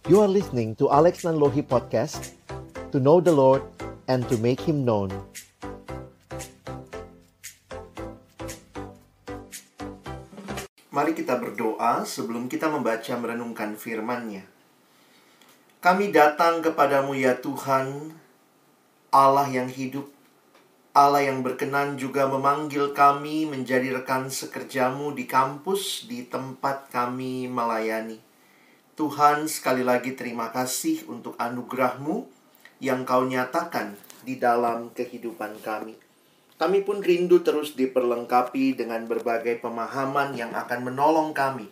You are listening to Alex Nanlohi Podcast, to know the Lord and to make Him known. Mari kita berdoa sebelum kita membaca merenungkan firman-Nya. Kami datang kepadamu ya Tuhan, Allah yang hidup, Allah yang berkenan juga memanggil kami menjadi rekan sekerjamu di kampus, di tempat kami melayani. Tuhan, sekali lagi terima kasih untuk anugerah-Mu yang Kau nyatakan di dalam kehidupan kami. Kami pun rindu terus diperlengkapi dengan berbagai pemahaman yang akan menolong kami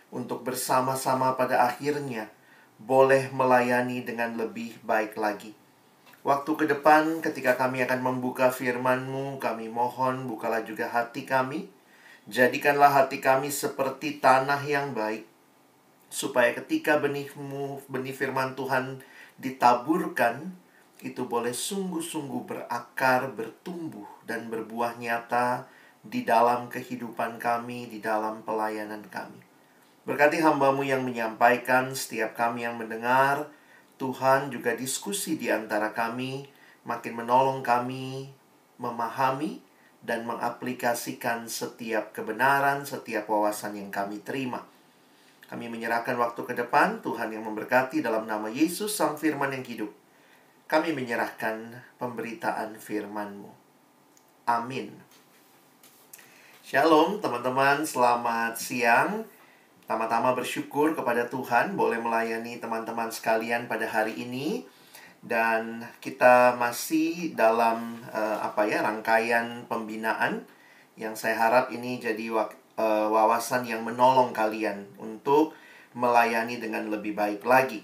untuk bersama-sama pada akhirnya boleh melayani dengan lebih baik lagi. Waktu ke depan ketika kami akan membuka firman-Mu, kami mohon bukalah juga hati kami. Jadikanlah hati kami seperti tanah yang baik, supaya ketika benih firman Tuhan ditaburkan, itu boleh sungguh-sungguh berakar, bertumbuh, dan berbuah nyata di dalam kehidupan kami, di dalam pelayanan kami. Berkati hamba-Mu yang menyampaikan, setiap kami yang mendengar. Tuhan juga diskusi di antara kami, makin menolong kami memahami dan mengaplikasikan setiap kebenaran, setiap wawasan yang kami terima. Kami menyerahkan waktu ke depan, Tuhan yang memberkati dalam nama Yesus, Sang Firman yang hidup. Kami menyerahkan pemberitaan firman-Mu. Amin. Shalom teman-teman, selamat siang. Tama-tama bersyukur kepada Tuhan boleh melayani teman-teman sekalian pada hari ini. Dan kita masih dalam rangkaian pembinaan yang saya harap ini jadi wawasan yang menolong kalian untuk melayani dengan lebih baik lagi.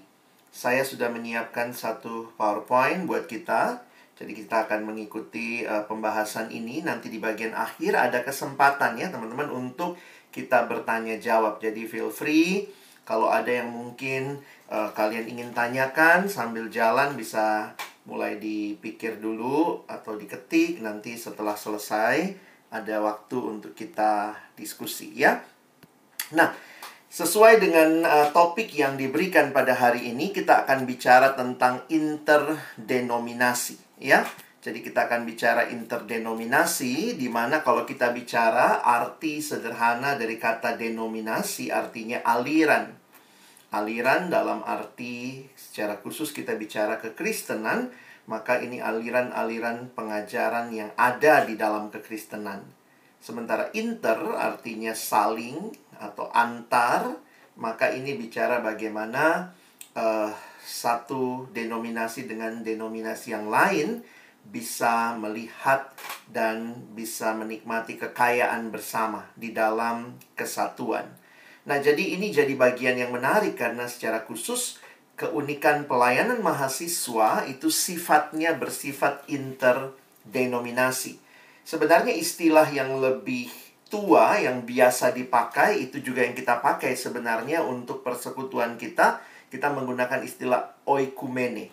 Saya sudah menyiapkan satu PowerPoint buat kita. Jadi kita akan mengikuti pembahasan ini. Nanti di bagian akhir ada kesempatan ya teman-teman untuk kita bertanya jawab. Jadi feel free. Kalau ada yang mungkin kalian ingin tanyakan sambil jalan, bisa mulai dipikir dulu atau diketik. Nanti setelah selesai ada waktu untuk kita diskusi ya. Nah, sesuai dengan topik yang diberikan pada hari ini, kita akan bicara tentang interdenominasi ya. Jadi kita akan bicara interdenominasi, di mana kalau kita bicara arti sederhana dari kata denominasi artinya aliran. Aliran dalam arti secara khusus kita bicara kekristenan, maka ini aliran-aliran pengajaran yang ada di dalam kekristenan. Sementara inter artinya saling atau antar, maka ini bicara bagaimana satu denominasi dengan denominasi yang lain bisa melihat dan bisa menikmati kekayaan bersama di dalam kesatuan. Nah, jadi ini jadi bagian yang menarik karena secara khusus keunikan pelayanan mahasiswa itu sifatnya bersifat interdenominasi. Sebenarnya istilah yang lebih tua yang biasa dipakai itu juga yang kita pakai sebenarnya untuk persekutuan kita. Kita menggunakan istilah oikumene.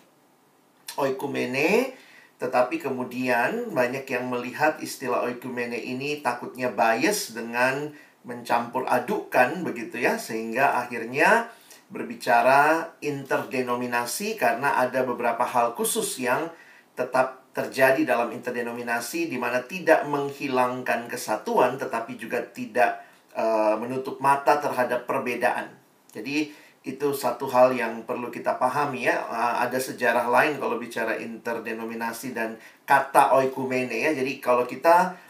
Oikumene, tetapi kemudian banyak yang melihat istilah oikumene ini takutnya bias dengan mencampur adukkan begitu ya, sehingga akhirnya berbicara interdenominasi karena ada beberapa hal khusus yang tetap terjadi dalam interdenominasi, di mana tidak menghilangkan kesatuan tetapi juga tidak menutup mata terhadap perbedaan. Jadi itu satu hal yang perlu kita pahami ya. Ada sejarah lain kalau bicara interdenominasi dan kata oikumene ya. Jadi kalau kita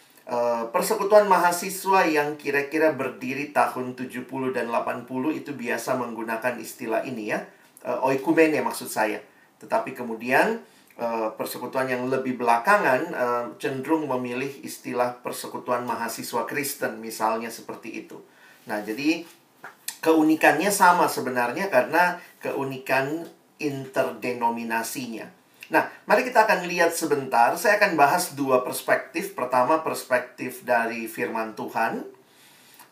persekutuan mahasiswa yang kira-kira berdiri tahun 70 dan 80 itu biasa menggunakan istilah ini ya. Oikumene maksud saya. Tetapi kemudian persekutuan yang lebih belakangan cenderung memilih istilah persekutuan mahasiswa Kristen, misalnya seperti itu. Nah, jadi keunikannya sama sebenarnya karena keunikan interdenominasinya. Nah, mari kita akan lihat sebentar. Saya akan bahas dua perspektif. Pertama, perspektif dari firman Tuhan.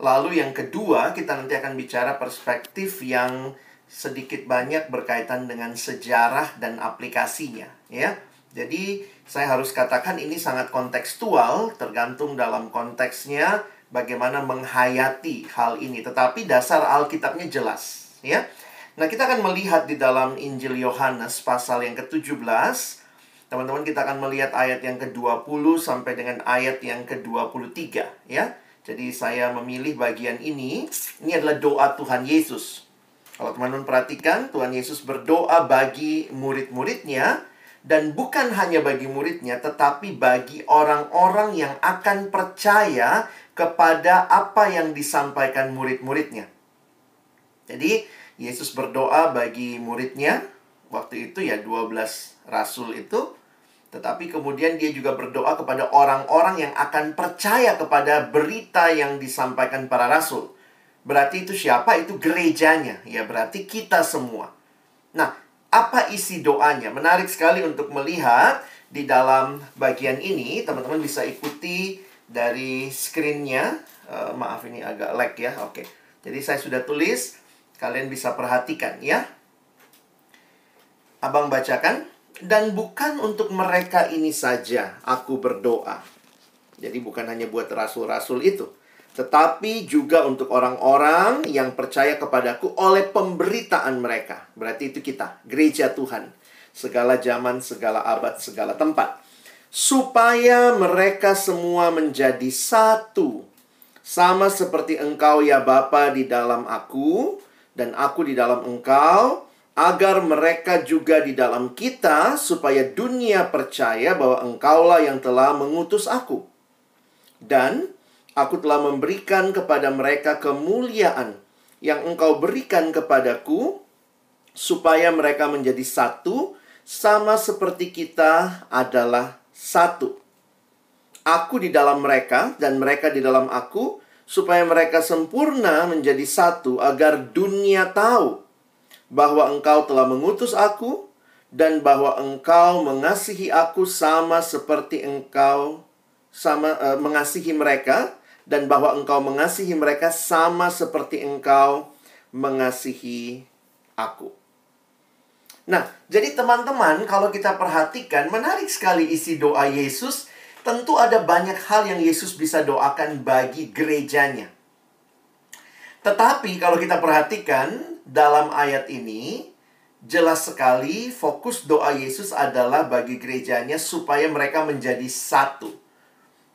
Lalu yang kedua, kita nanti akan bicara perspektif yang sedikit banyak berkaitan dengan sejarah dan aplikasinya ya. Jadi saya harus katakan ini sangat kontekstual, tergantung dalam konteksnya bagaimana menghayati hal ini. Tetapi dasar Alkitabnya jelas ya. Nah, kita akan melihat di dalam Injil Yohanes pasal yang ke-17. Teman-teman, kita akan melihat ayat yang ke-20 sampai dengan ayat yang ke-23, ya. Jadi saya memilih bagian ini. Ini adalah doa Tuhan Yesus. Kalau teman-teman perhatikan, Tuhan Yesus berdoa bagi murid-muridnya. Dan bukan hanya bagi muridnya, tetapi bagi orang-orang yang akan percaya kepada apa yang disampaikan murid-muridnya. Jadi, Yesus berdoa bagi muridnya. Waktu itu ya 12 rasul itu. Tetapi kemudian dia juga berdoa kepada orang-orang yang akan percaya kepada berita yang disampaikan para rasul. Berarti itu siapa? Itu gerejanya. Ya, berarti kita semua. Nah, apa isi doanya? Menarik sekali untuk melihat di dalam bagian ini. Teman-teman bisa ikuti dari screen-nya. Maaf, ini agak lag ya. Oke. Jadi saya sudah tulis. Kalian bisa perhatikan ya. Abang bacakan. Dan bukan untuk mereka ini saja aku berdoa. Jadi bukan hanya buat rasul-rasul itu, tetapi juga untuk orang-orang yang percaya kepadaku oleh pemberitaan mereka. Berarti itu kita, gereja Tuhan. Segala zaman, segala abad, segala tempat. Supaya mereka semua menjadi satu. Sama seperti engkau ya Bapa di dalam aku, dan aku di dalam engkau. Agar mereka juga di dalam kita, supaya dunia percaya bahwa engkaulah yang telah mengutus aku. Dan aku telah memberikan kepada mereka kemuliaan yang engkau berikan kepadaku, supaya mereka menjadi satu, sama seperti kita adalah satu. Aku di dalam mereka, dan mereka di dalam aku, supaya mereka sempurna menjadi satu, agar dunia tahu bahwa engkau telah mengutus aku, dan bahwa engkau mengasihi aku sama seperti engkau mengasihi mereka, dan bahwa engkau mengasihi mereka sama seperti engkau mengasihi aku. Nah, jadi teman-teman, kalau kita perhatikan, menarik sekali isi doa Yesus. Tentu ada banyak hal yang Yesus bisa doakan bagi gerejanya. Tetapi kalau kita perhatikan dalam ayat ini, jelas sekali fokus doa Yesus adalah bagi gerejanya supaya mereka menjadi satu.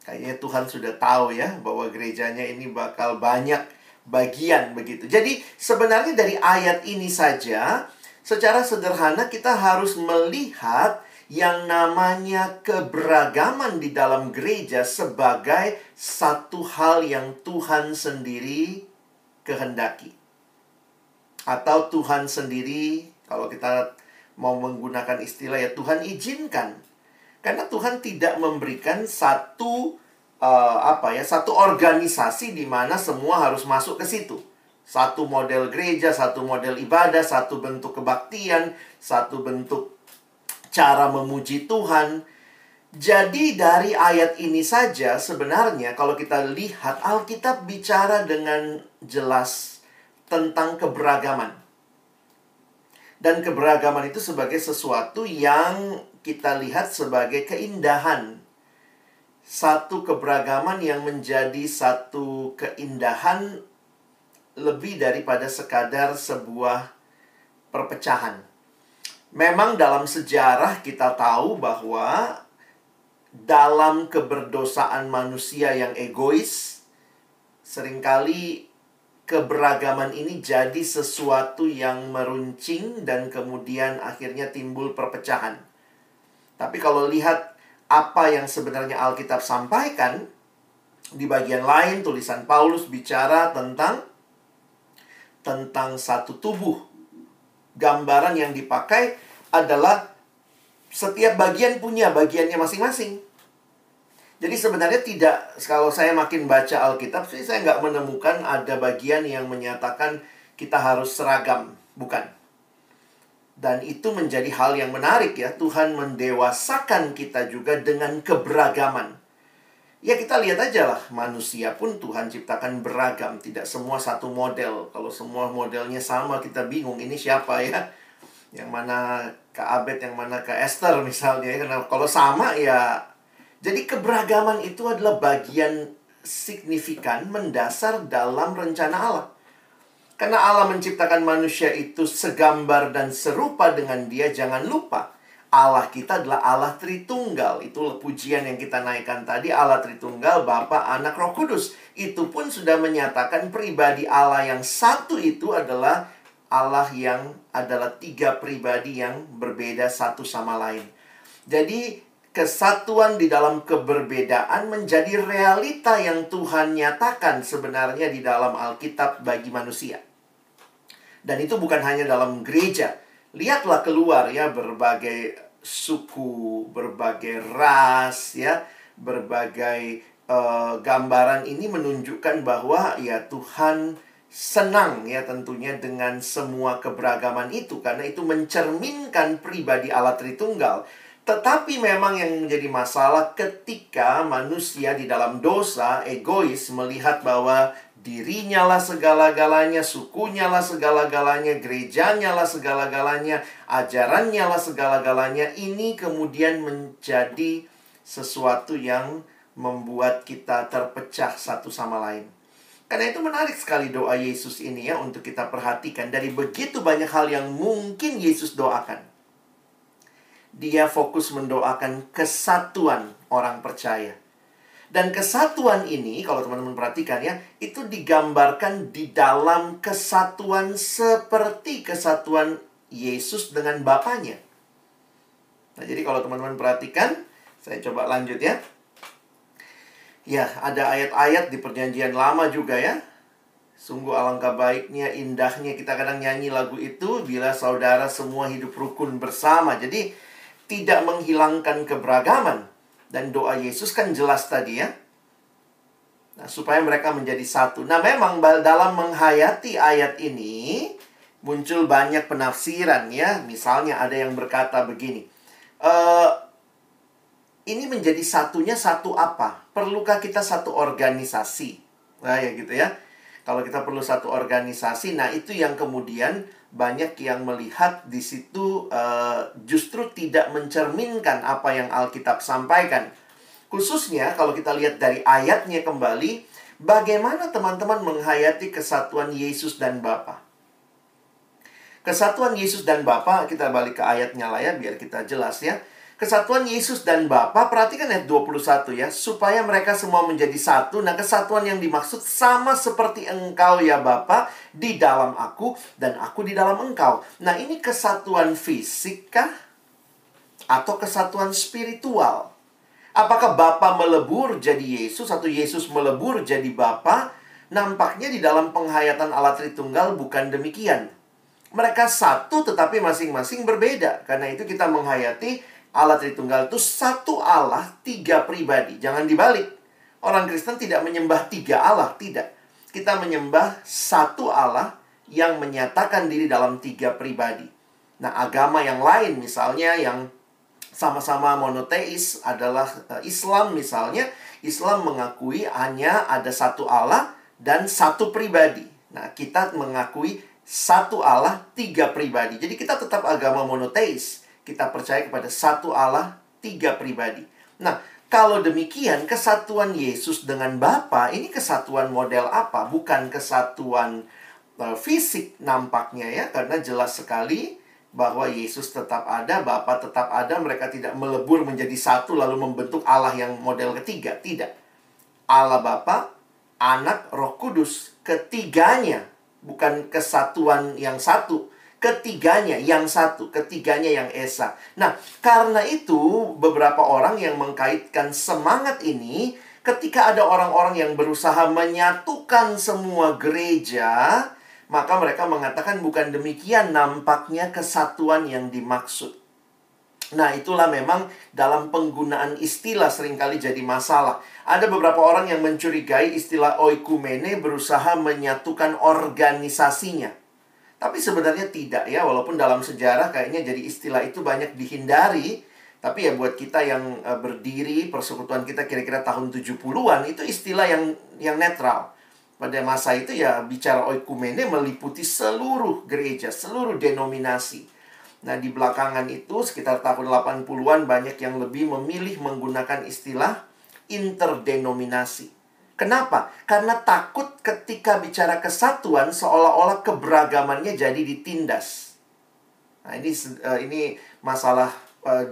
Kayaknya Tuhan sudah tahu ya bahwa gerejanya ini bakal banyak bagian begitu. Jadi sebenarnya dari ayat ini saja, secara sederhana kita harus melihat yang namanya keberagaman di dalam gereja sebagai satu hal yang Tuhan sendiri kehendaki. Atau Tuhan sendiri, kalau kita mau menggunakan istilah ya, Tuhan izinkan. Karena Tuhan tidak memberikan satu satu organisasi di mana semua harus masuk ke situ. Satu model gereja, satu model ibadah, satu bentuk kebaktian, satu bentuk cara memuji Tuhan. Jadi dari ayat ini saja sebenarnya kalau kita lihat Alkitab bicara dengan jelas tentang keberagaman. Dan keberagaman itu sebagai sesuatu yang kita lihat sebagai keindahan. Satu keberagaman yang menjadi satu keindahan lebih daripada sekadar sebuah perpecahan. Memang dalam sejarah kita tahu bahwa dalam keberdosaan manusia yang egois, seringkali keberagaman ini jadi sesuatu yang meruncing dan kemudian akhirnya timbul perpecahan. Tapi kalau lihat apa yang sebenarnya Alkitab sampaikan, di bagian lain tulisan Paulus bicara tentang satu tubuh. Gambaran yang dipakai adalah setiap bagian punya bagiannya masing-masing. Jadi sebenarnya tidak, kalau saya makin baca Alkitab sih saya nggak menemukan ada bagian yang menyatakan kita harus seragam. Bukan. Dan itu menjadi hal yang menarik ya. Tuhan mendewasakan kita juga dengan keberagaman. Ya kita lihat aja lah, manusia pun Tuhan ciptakan beragam. Tidak semua satu model. Kalau semua modelnya sama kita bingung ini siapa ya. Yang mana Kak Abed, yang mana Kak Esther misalnya. Karena kalau sama ya. Jadi keberagaman itu adalah bagian signifikan mendasar dalam rencana Allah. Karena Allah menciptakan manusia itu segambar dan serupa dengan Dia, jangan lupa Allah kita adalah Allah Tritunggal. Itulah pujian yang kita naikkan tadi, Allah Tritunggal, Bapa, Anak, Roh Kudus. Itu pun sudah menyatakan pribadi Allah yang satu itu adalah Allah yang adalah tiga pribadi yang berbeda satu sama lain. Jadi kesatuan di dalam keberbedaan menjadi realita yang Tuhan nyatakan sebenarnya di dalam Alkitab bagi manusia. Dan itu bukan hanya dalam gereja. Lihatlah keluar ya, berbagai suku, berbagai ras ya, berbagai gambaran ini menunjukkan bahwa ya Tuhan senang ya tentunya dengan semua keberagaman itu, karena itu mencerminkan pribadi Allah Tritunggal. Tetapi memang yang menjadi masalah ketika manusia di dalam dosa, egois, melihat bahwa dirinya lah segala-galanya, sukunya lah segala-galanya, gerejanya lah segala-galanya, ajarannya lah segala-galanya. Ini kemudian menjadi sesuatu yang membuat kita terpecah satu sama lain. Karena itu menarik sekali doa Yesus ini ya untuk kita perhatikan. Dari begitu banyak hal yang mungkin Yesus doakan, Dia fokus mendoakan kesatuan orang percaya. Dan kesatuan ini, kalau teman-teman perhatikan ya, itu digambarkan di dalam kesatuan seperti kesatuan Yesus dengan Bapanya. Nah, jadi kalau teman-teman perhatikan, saya coba lanjut ya. Ya, ada ayat-ayat di Perjanjian Lama juga ya. Sungguh alangkah baiknya, indahnya, kita kadang nyanyi lagu itu, bila saudara semua hidup rukun bersama. Jadi, tidak menghilangkan keberagaman. Dan doa Yesus kan jelas tadi ya. Nah, supaya mereka menjadi satu. Nah, memang dalam menghayati ayat ini muncul banyak penafsiran ya. Misalnya ada yang berkata begini. Ini menjadi satunya satu apa? Perlukah kita satu organisasi? Nah, ya gitu ya. Kalau kita perlu satu organisasi, nah itu yang kemudian banyak yang melihat di situ justru tidak mencerminkan apa yang Alkitab sampaikan. Khususnya kalau kita lihat dari ayatnya kembali, bagaimana teman-teman menghayati kesatuan Yesus dan Bapa. Kesatuan Yesus dan Bapa, kita balik ke ayatnya lah ya, biar kita jelas ya. Kesatuan Yesus dan Bapa, perhatikan ayat 21 ya. Supaya mereka semua menjadi satu. Nah, kesatuan yang dimaksud sama seperti Engkau ya Bapa di dalam aku dan aku di dalam Engkau. Nah, ini kesatuan fisik kah? Atau kesatuan spiritual? Apakah Bapa melebur jadi Yesus atau Yesus melebur jadi Bapa? Nampaknya di dalam penghayatan Allah Tritunggal bukan demikian. Mereka satu tetapi masing-masing berbeda. Karena itu kita menghayati Allah Tritunggal itu satu Allah, tiga pribadi. Jangan dibalik. Orang Kristen tidak menyembah tiga Allah, tidak. Kita menyembah satu Allah yang menyatakan diri dalam tiga pribadi. Nah, agama yang lain misalnya yang sama-sama monoteis adalah Islam misalnya. Islam mengakui hanya ada satu Allah dan satu pribadi. Nah, kita mengakui satu Allah, tiga pribadi. Jadi kita tetap agama monoteis. Kita percaya kepada satu Allah, tiga pribadi. Nah, kalau demikian, kesatuan Yesus dengan Bapa ini kesatuan model apa? Bukan kesatuan fisik nampaknya ya. Karena jelas sekali bahwa Yesus tetap ada, Bapa tetap ada. Mereka tidak melebur menjadi satu lalu membentuk Allah yang model ketiga. Tidak. Allah Bapa, Anak, Roh Kudus. Ketiganya, bukan kesatuan yang satu. Ketiganya yang satu, ketiganya yang esa. Nah, karena itu beberapa orang yang mengkaitkan semangat ini, ketika ada orang-orang yang berusaha menyatukan semua gereja, maka mereka mengatakan bukan demikian nampaknya kesatuan yang dimaksud. Nah, itulah memang dalam penggunaan istilah seringkali jadi masalah. Ada beberapa orang yang mencurigai istilah oikumene berusaha menyatukan organisasinya. Tapi sebenarnya tidak ya, walaupun dalam sejarah kayaknya jadi istilah itu banyak dihindari. Tapi ya buat kita yang berdiri, persekutuan kita kira-kira tahun 70-an, itu istilah yang netral. Pada masa itu ya bicara oikumene meliputi seluruh gereja, seluruh denominasi. Nah, di belakangan itu sekitar tahun 80-an banyak yang lebih memilih menggunakan istilah interdenominasi. Kenapa? Karena takut ketika bicara kesatuan seolah-olah keberagamannya jadi ditindas. Nah, ini masalah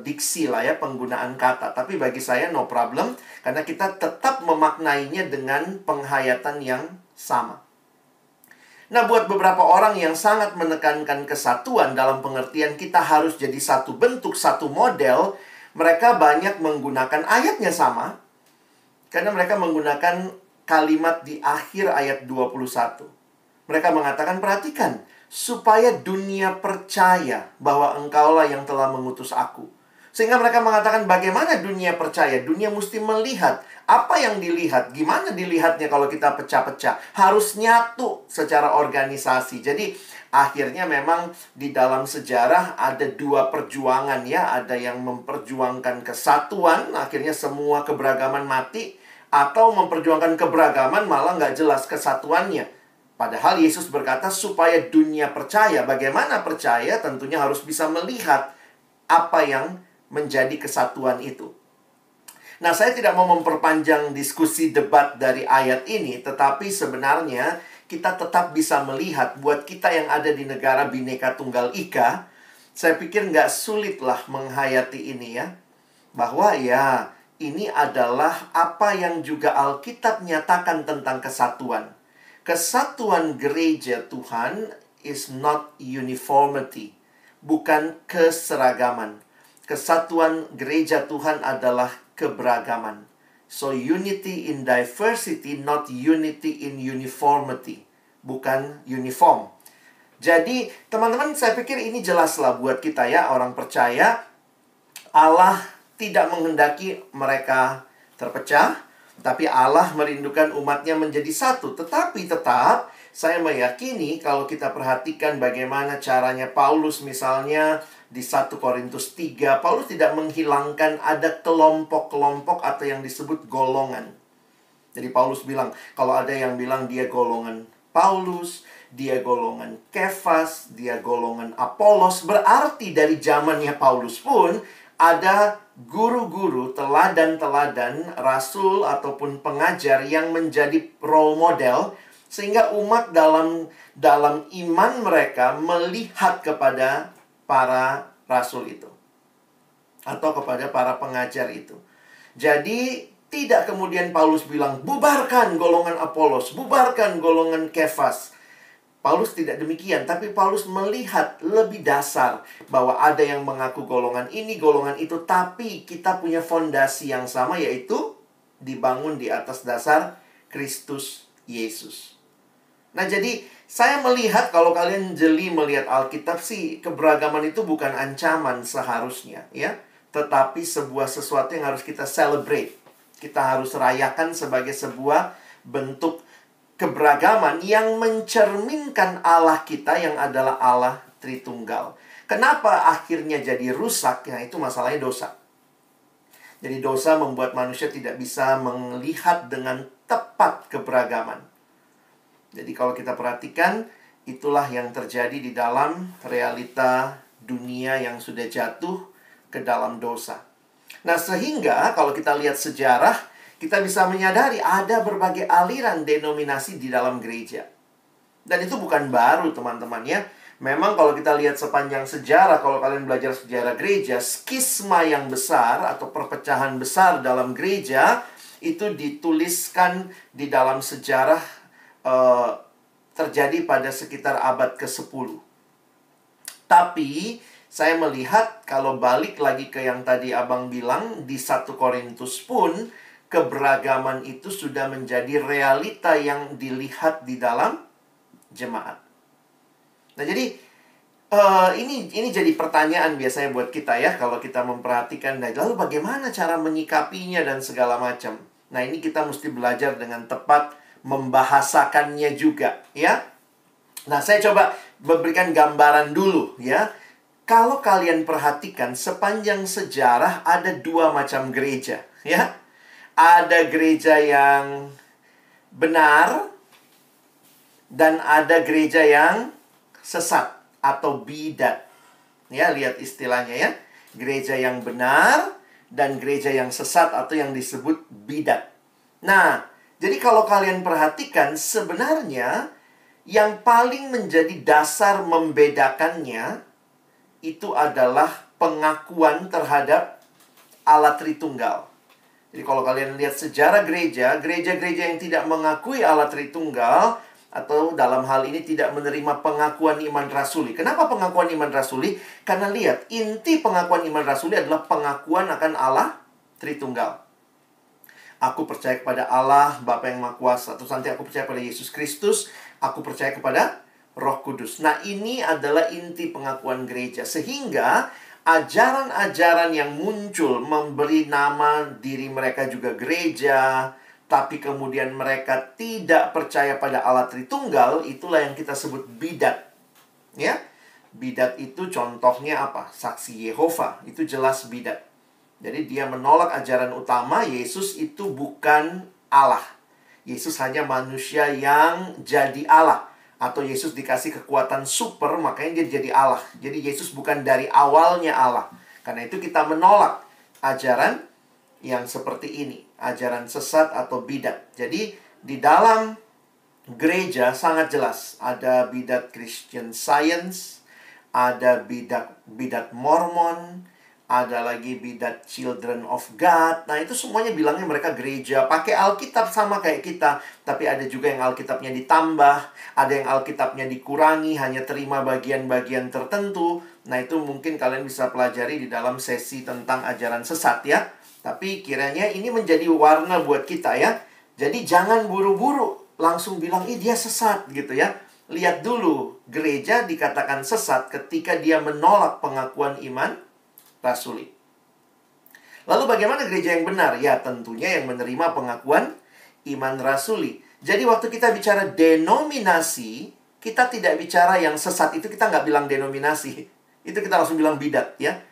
diksi lah ya, penggunaan kata. Tapi bagi saya no problem, karena kita tetap memaknainya dengan penghayatan yang sama. Nah, buat beberapa orang yang sangat menekankan kesatuan dalam pengertian kita harus jadi satu bentuk, satu model, mereka banyak menggunakan ayatnya sama. Karena mereka menggunakan kalimat di akhir ayat 21. Mereka mengatakan, perhatikan, supaya dunia percaya bahwa engkaulah yang telah mengutus aku. Sehingga mereka mengatakan, bagaimana dunia percaya? Dunia mesti melihat. Apa yang dilihat? Gimana dilihatnya kalau kita pecah-pecah? Harus nyatu secara organisasi. Jadi, akhirnya memang di dalam sejarah ada dua perjuangan ya. Ada yang memperjuangkan kesatuan, akhirnya semua keberagaman mati. Atau memperjuangkan keberagaman, malah nggak jelas kesatuannya. Padahal Yesus berkata supaya dunia percaya. Bagaimana percaya? Tentunya harus bisa melihat apa yang menjadi kesatuan itu. Nah, saya tidak mau memperpanjang diskusi debat dari ayat ini, tetapi sebenarnya kita tetap bisa melihat buat kita yang ada di negara Bhinneka Tunggal Ika, saya pikir nggak sulit lah menghayati ini ya. Bahwa ya, ini adalah apa yang juga Alkitab nyatakan tentang kesatuan. Kesatuan gereja Tuhan is not uniformity, bukan keseragaman. Kesatuan gereja Tuhan adalah keberagaman. So unity in diversity, not unity in uniformity. Bukan uniform. Jadi teman-teman, saya pikir ini jelaslah buat kita ya, orang percaya. Allah tidak menghendaki mereka terpecah, tapi Allah merindukan umatnya menjadi satu. Tetapi tetap saya meyakini kalau kita perhatikan bagaimana caranya Paulus misalnya di 1 Korintus 3, Paulus tidak menghilangkan ada kelompok-kelompok atau yang disebut golongan. Jadi Paulus bilang, kalau ada yang bilang dia golongan Paulus, dia golongan Kefas, dia golongan Apolos, berarti dari zamannya Paulus pun ada guru-guru, teladan-teladan, rasul ataupun pengajar yang menjadi role model, sehingga umat dalam iman mereka melihat kepada para rasul itu atau kepada para pengajar itu. Jadi tidak kemudian Paulus bilang bubarkan golongan Apolos, bubarkan golongan Kefas. Paulus tidak demikian, tapi Paulus melihat lebih dasar bahwa ada yang mengaku golongan ini, golongan itu, tapi kita punya fondasi yang sama, yaitu dibangun di atas dasar Kristus Yesus. Nah, jadi saya melihat kalau kalian jeli melihat Alkitab sih, keberagaman itu bukan ancaman seharusnya, ya, tetapi sebuah sesuatu yang harus kita celebrate. Kita harus rayakan sebagai sebuah bentuk keberagaman yang mencerminkan Allah kita yang adalah Allah Tritunggal. Kenapa akhirnya jadi rusak? Ya, itu masalahnya dosa. Jadi dosa membuat manusia tidak bisa melihat dengan tepat keberagaman. Jadi kalau kita perhatikan, itulah yang terjadi di dalam realita dunia yang sudah jatuh ke dalam dosa. Nah, sehingga kalau kita lihat sejarah, kita bisa menyadari ada berbagai aliran denominasi di dalam gereja. Dan itu bukan baru, teman-teman ya. Memang kalau kita lihat sepanjang sejarah, kalau kalian belajar sejarah gereja, skisma yang besar atau perpecahan besar dalam gereja itu dituliskan di dalam sejarah terjadi pada sekitar abad ke-10. Tapi saya melihat kalau balik lagi ke yang tadi Abang bilang di 1 Korintus pun, keberagaman itu sudah menjadi realita yang dilihat di dalam jemaat. Nah, jadi ini jadi pertanyaan biasanya buat kita ya, kalau kita memperhatikan, nah, lalu bagaimana cara menyikapinya dan segala macam. Nah, ini kita mesti belajar dengan tepat membahasakannya juga, ya. Nah, saya coba memberikan gambaran dulu, ya. Kalau kalian perhatikan, sepanjang sejarah ada dua macam gereja, ya. Ada gereja yang benar dan ada gereja yang sesat atau bidat. Ya, lihat istilahnya ya. Gereja yang benar dan gereja yang sesat atau yang disebut bidat. Nah, Jadi kalau kalian perhatikan, sebenarnya yang paling menjadi dasar membedakannya itu adalah pengakuan terhadap Allah Tritunggal. Jadi kalau kalian lihat sejarah gereja-gereja yang tidak mengakui Allah Tritunggal, atau dalam hal ini tidak menerima pengakuan iman rasuli. Kenapa pengakuan iman rasuli? Karena lihat, inti pengakuan iman rasuli adalah pengakuan akan Allah Tritunggal. Aku percaya kepada Allah, Bapa yang Maha Kuasa. Terus nanti aku percaya pada Yesus Kristus. Aku percaya kepada Roh Kudus. Nah, ini adalah inti pengakuan gereja. Sehingga ajaran-ajaran yang muncul memberi nama diri mereka juga gereja, tapi kemudian mereka tidak percaya pada Allah Tritunggal, itulah yang kita sebut bidat. Ya, bidat itu contohnya apa? Saksi Yehova, itu jelas bidat. Jadi dia menolak ajaran utama, Yesus itu bukan Allah. Yesus hanya manusia yang jadi Allah. Atau Yesus dikasih kekuatan super, makanya dia jadi Allah. Jadi Yesus bukan dari awalnya Allah. Karena itu kita menolak ajaran yang seperti ini. Ajaran sesat atau bidat. Jadi di dalam gereja sangat jelas. Ada bidat Christian Science, ada bidat Mormon, ada lagi bidat Children of God. Nah, itu semuanya bilangnya mereka gereja, pakai Alkitab sama kayak kita. Tapi ada juga yang Alkitabnya ditambah, ada yang Alkitabnya dikurangi, hanya terima bagian-bagian tertentu. Nah, itu mungkin kalian bisa pelajari di dalam sesi tentang ajaran sesat ya. Tapi kiranya ini menjadi warna buat kita ya. Jadi jangan buru-buru langsung bilang, ih dia sesat gitu ya. Lihat dulu, gereja dikatakan sesat ketika dia menolak pengakuan iman rasuli. Lalu bagaimana gereja yang benar? Ya tentunya yang menerima pengakuan iman rasuli. Jadi waktu kita bicara denominasi, kita tidak bicara yang sesat. Itu kita nggak bilang denominasi. Itu kita langsung bilang bidat ya.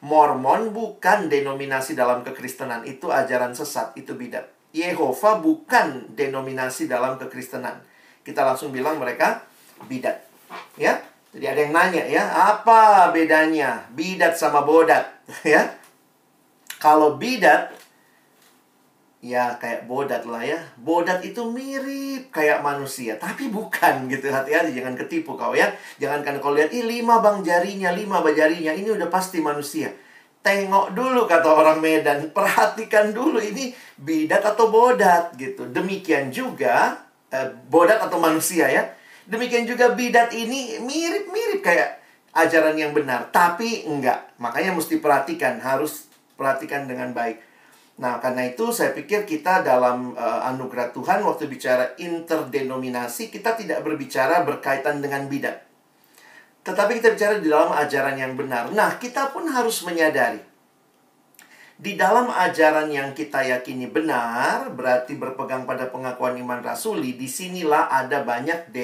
Mormon bukan denominasi dalam kekristenan. Itu ajaran sesat, itu bidat. Yehova bukan denominasi dalam kekristenan. Kita langsung bilang mereka bidat. Ya. Jadi ada yang nanya ya, apa bedanya bidat sama bodat? Ya, kalau bidat, ya kayak bodat lah ya. Bodat itu mirip kayak manusia, tapi bukan gitu. Hati-hati, jangan ketipu kau ya. Jangan kan kau lihat, 5 bang jarinya, 5 bang jarinya, ini udah pasti manusia. Tengok dulu kata orang Medan, perhatikan dulu ini bidat atau bodat gitu. Demikian juga bodat atau manusia ya. Demikian juga bidat ini mirip-mirip kayak ajaran yang benar, tapi enggak. Makanya mesti perhatikan, harus perhatikan dengan baik. Nah, karena itu saya pikir kita dalam anugerah Tuhan waktu bicara interdenominasi, kita tidak berbicara berkaitan dengan bidat. Tetapi kita bicara di dalam ajaran yang benar. Nah, kita pun harus menyadari, di dalam ajaran yang kita yakini benar, berarti berpegang pada pengakuan iman rasuli, disinilah ada banyak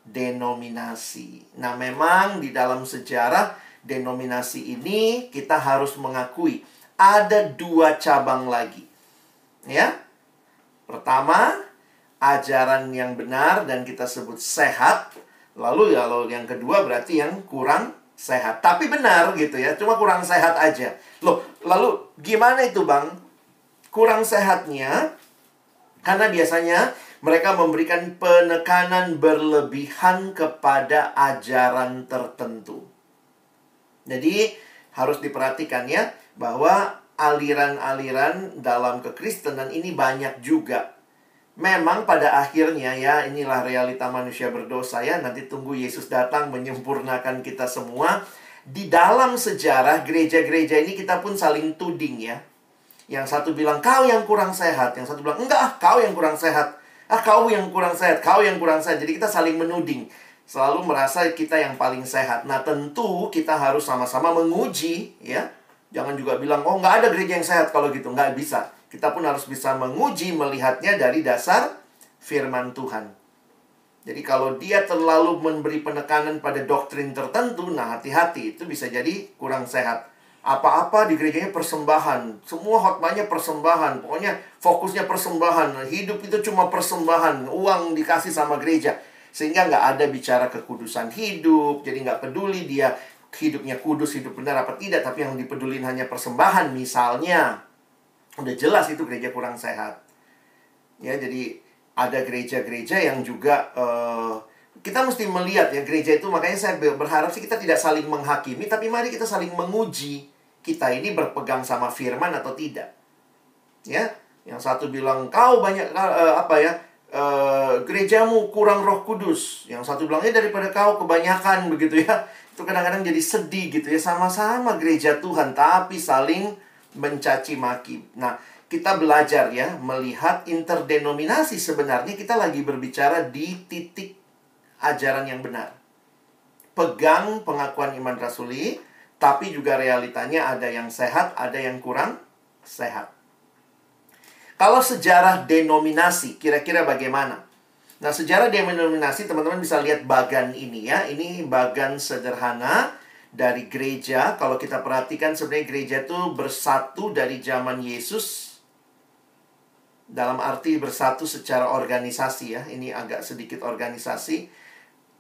denominasi. Nah, memang di dalam sejarah denominasi ini kita harus mengakui ada 2 cabang lagi. Ya. Pertama, ajaran yang benar dan kita sebut sehat. Lalu kalau yang kedua berarti yang kurang sehat, tapi benar gitu ya, cuma kurang sehat aja. Loh, lalu gimana itu bang? Kurang sehatnya, karena biasanya mereka memberikan penekanan berlebihan kepada ajaran tertentu. Jadi harus diperhatikan ya, bahwa aliran-aliran dalam kekristenan ini banyak juga. Memang pada akhirnya ya, inilah realita manusia berdosa ya. Nanti tunggu Yesus datang menyempurnakan kita semua. Di dalam sejarah gereja-gereja ini kita pun saling tuding ya. Yang satu bilang kau yang kurang sehat, yang satu bilang enggak, kau yang kurang sehat. Kau yang kurang sehat, kau yang kurang sehat. Jadi kita saling menuding. Selalu merasa kita yang paling sehat. Nah, tentu kita harus sama-sama menguji ya. Jangan juga bilang, oh nggak ada gereja yang sehat kalau gitu. Nggak bisa. Kita pun harus bisa menguji, melihatnya dari dasar firman Tuhan. Jadi kalau dia terlalu memberi penekanan pada doktrin tertentu, nah hati-hati, itu bisa jadi kurang sehat. Apa-apa di gerejanya persembahan. Semua khotbahnya persembahan. Pokoknya fokusnya persembahan. Hidup itu cuma persembahan. Uang dikasih sama gereja. Sehingga nggak ada bicara kekudusan hidup. Jadi nggak peduli dia hidupnya kudus, hidup benar apa tidak. Tapi yang dipedulin hanya persembahan misalnya. Udah jelas itu gereja kurang sehat. Ya, jadi ada gereja-gereja yang juga kita mesti melihat ya, gereja itu, makanya saya berharap sih kita tidak saling menghakimi, tapi mari kita saling menguji kita ini berpegang sama firman atau tidak. Ya, yang satu bilang kau banyak gerejamu kurang Roh Kudus. Yang satu bilangnya daripada kau kebanyakan begitu ya. Itu kadang-kadang jadi sedih gitu ya. Sama-sama gereja Tuhan tapi saling mencaci maki. Nah, kita belajar ya melihat interdenominasi, sebenarnya kita lagi berbicara di titik ajaran yang benar. Pegang pengakuan iman rasuli, tapi juga realitanya ada yang sehat, ada yang kurang sehat. Kalau sejarah denominasi, kira-kira bagaimana? Nah, sejarah denominasi, teman-teman bisa lihat bagan ini ya. Ini bagan sederhana dari gereja. Kalau kita perhatikan, sebenarnya gereja itu bersatu dari zaman Yesus. Dalam arti bersatu secara organisasi ya. Ini agak sedikit organisasi.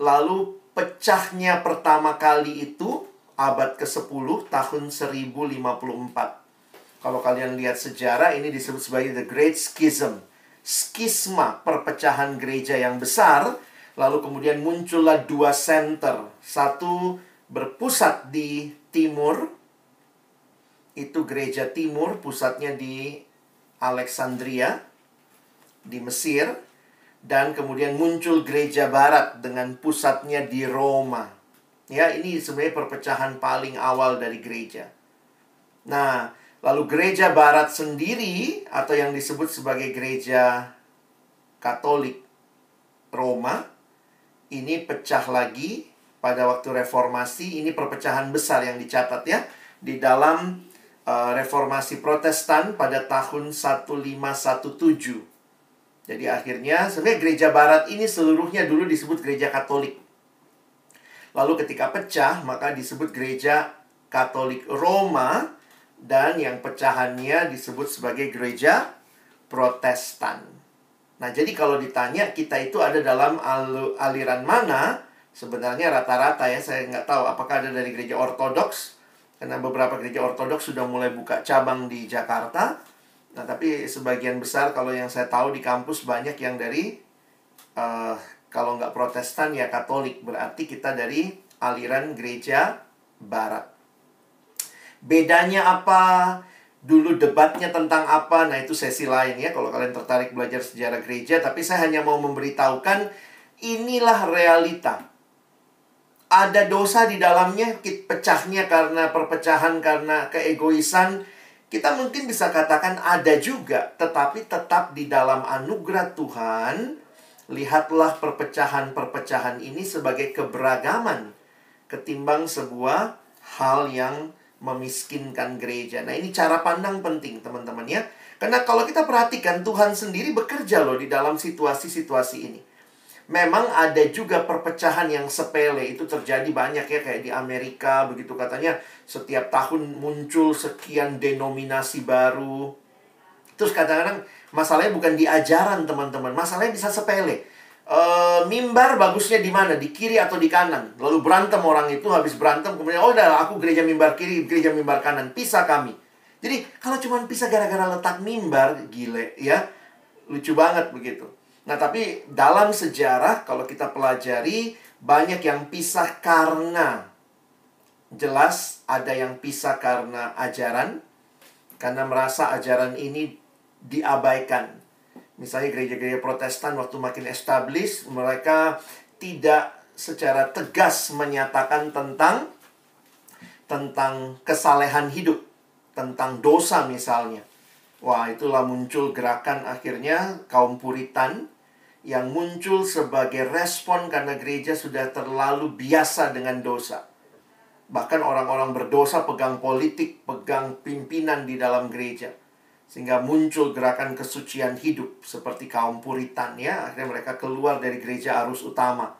Lalu pecahnya pertama kali itu abad ke-10 tahun 1054. Kalau kalian lihat sejarah, ini disebut sebagai The Great Schism. Skisma, perpecahan gereja yang besar. Lalu kemudian muncullah dua center. Satu berpusat di timur. Itu gereja timur, pusatnya di Alexandria, di Mesir. Dan kemudian muncul gereja barat dengan pusatnya di Roma. Ya, ini sebenarnya perpecahan paling awal dari gereja. Nah, lalu gereja barat sendiri, atau yang disebut sebagai gereja Katolik Roma, ini pecah lagi pada waktu reformasi. Ini perpecahan besar yang dicatat ya. Di dalam reformasi Protestan pada tahun 1517. Jadi akhirnya sebenarnya gereja barat ini seluruhnya dulu disebut gereja Katolik. Lalu ketika pecah, maka disebut gereja Katolik Roma. Dan yang pecahannya disebut sebagai gereja Protestan. Nah, jadi kalau ditanya kita itu ada dalam aliran mana, sebenarnya rata-rata ya, saya nggak tahu apakah ada dari gereja Ortodoks, karena beberapa gereja Ortodoks sudah mulai buka cabang di Jakarta. Nah, tapi sebagian besar kalau yang saya tahu di kampus banyak yang dari kalau nggak Protestan ya Katolik. Berarti kita dari aliran gereja Barat. Bedanya apa? Dulu debatnya tentang apa? Nah, itu sesi lain ya kalau kalian tertarik belajar sejarah gereja. Tapi saya hanya mau memberitahukan inilah realita. Ada dosa di dalamnya, pecahnya karena perpecahan, karena keegoisan. Kita mungkin bisa katakan ada juga, tetapi tetap di dalam anugerah Tuhan. Lihatlah perpecahan-perpecahan ini sebagai keberagaman ketimbang sebuah hal yang memiskinkan gereja. Nah, ini cara pandang penting, teman-teman ya. Karena kalau kita perhatikan, Tuhan sendiri bekerja loh di dalam situasi-situasi ini. Memang ada juga perpecahan yang sepele, itu terjadi banyak ya, kayak di Amerika begitu, katanya setiap tahun muncul sekian denominasi baru. Terus kadang-kadang masalahnya bukan di ajaran, teman-teman, masalahnya bisa sepele. Mimbar bagusnya di mana? Di kiri atau di kanan? Lalu berantem orang itu, habis berantem kemudian, oh udah aku gereja mimbar kiri, gereja mimbar kanan, pisah kami. Jadi kalau cuma pisah gara-gara letak mimbar, gile ya, lucu banget begitu. Nah, tapi dalam sejarah kalau kita pelajari, banyak yang pisah karena jelas ada yang pisah karena ajaran, karena merasa ajaran ini diabaikan. Misalnya gereja-gereja Protestan waktu makin established, mereka tidak secara tegas menyatakan tentang kesalehan hidup, tentang dosa misalnya. Wah, itulah muncul gerakan akhirnya kaum Puritan yang muncul sebagai respon karena gereja sudah terlalu biasa dengan dosa. Bahkan orang-orang berdosa pegang politik, pegang pimpinan di dalam gereja. Sehingga muncul gerakan kesucian hidup seperti kaum Puritan ya. Akhirnya mereka keluar dari gereja arus utama.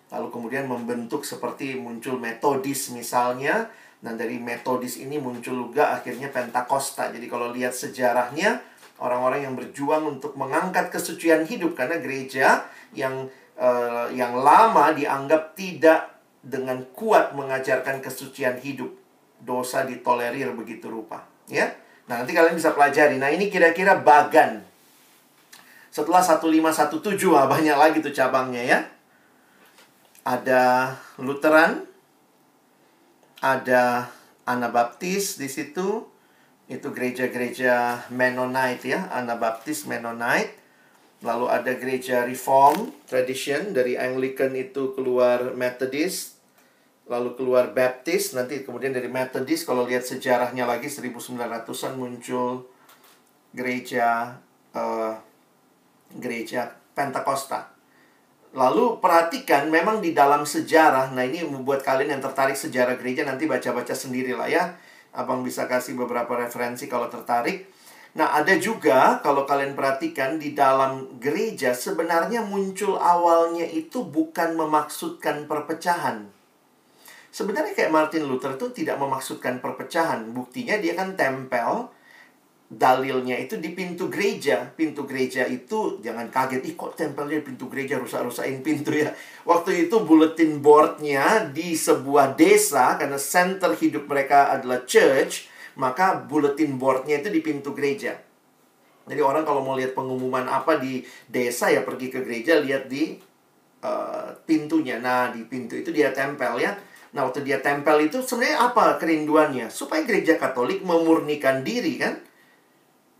Lalu kemudian membentuk seperti muncul Metodis misalnya. Dan dari Metodis ini muncul juga akhirnya Pentakosta. Jadi kalau lihat sejarahnya, orang-orang yang berjuang untuk mengangkat kesucian hidup. Karena gereja yang lama dianggap tidak dengan kuat mengajarkan kesucian hidup. Dosa ditolerir begitu rupa. Ya. Nah, nanti kalian bisa pelajari. Nah, ini kira-kira bagan. Setelah 1517, banyak lagi tuh cabangnya ya. Ada Lutheran, ada Anabaptis di situ. Itu gereja-gereja Mennonite ya, Anabaptis, Mennonite. Lalu ada gereja Reform, Tradition. Dari Anglican itu keluar Methodist, lalu keluar Baptist. Nanti kemudian dari Methodist, kalau lihat sejarahnya lagi 1900-an muncul gereja gereja Pentakosta. Lalu perhatikan, memang di dalam sejarah, nah ini membuat kalian yang tertarik sejarah gereja, nanti baca-baca sendirilah ya. Abang bisa kasih beberapa referensi kalau tertarik. Nah, ada juga kalau kalian perhatikan di dalam gereja sebenarnya muncul awalnya itu bukan memaksudkan perpecahan. Sebenarnya kayak Martin Luther itu tidak memaksudkan perpecahan. Buktinya dia kan tempel dalilnya itu di pintu gereja. Pintu gereja itu, jangan kaget, kok tempelnya di pintu gereja, rusak-rusakin pintu ya. Waktu itu bulletin boardnya di sebuah desa, karena center hidup mereka adalah church, maka bulletin boardnya itu di pintu gereja. Jadi orang kalau mau lihat pengumuman apa di desa ya pergi ke gereja, lihat di pintunya. Nah, di pintu itu dia tempel ya. Nah, waktu dia tempel itu sebenarnya apa kerinduannya? Supaya gereja Katolik memurnikan diri kan.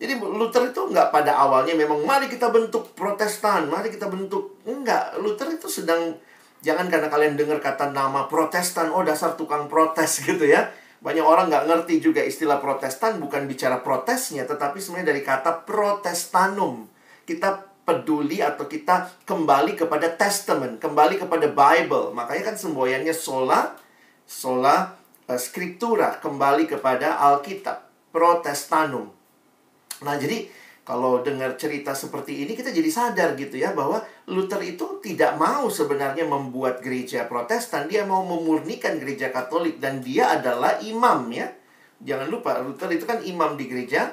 Jadi Luther itu nggak pada awalnya memang mari kita bentuk Protestan, mari kita bentuk. Enggak, Luther itu sedang, jangan karena kalian dengar kata nama Protestan, oh dasar tukang protes gitu ya. Banyak orang nggak ngerti juga istilah Protestan, bukan bicara protesnya, tetapi sebenarnya dari kata Protestanum. Kita peduli atau kita kembali kepada Testament, kembali kepada Bible. Makanya kan semboyannya sola scriptura, kembali kepada Alkitab, Protestanum. Nah, jadi kalau dengar cerita seperti ini, kita jadi sadar gitu ya, bahwa Luther itu tidak mau sebenarnya membuat gereja Protestan. Dia mau memurnikan gereja Katolik, dan dia adalah imam ya. Jangan lupa, Luther itu kan imam di gereja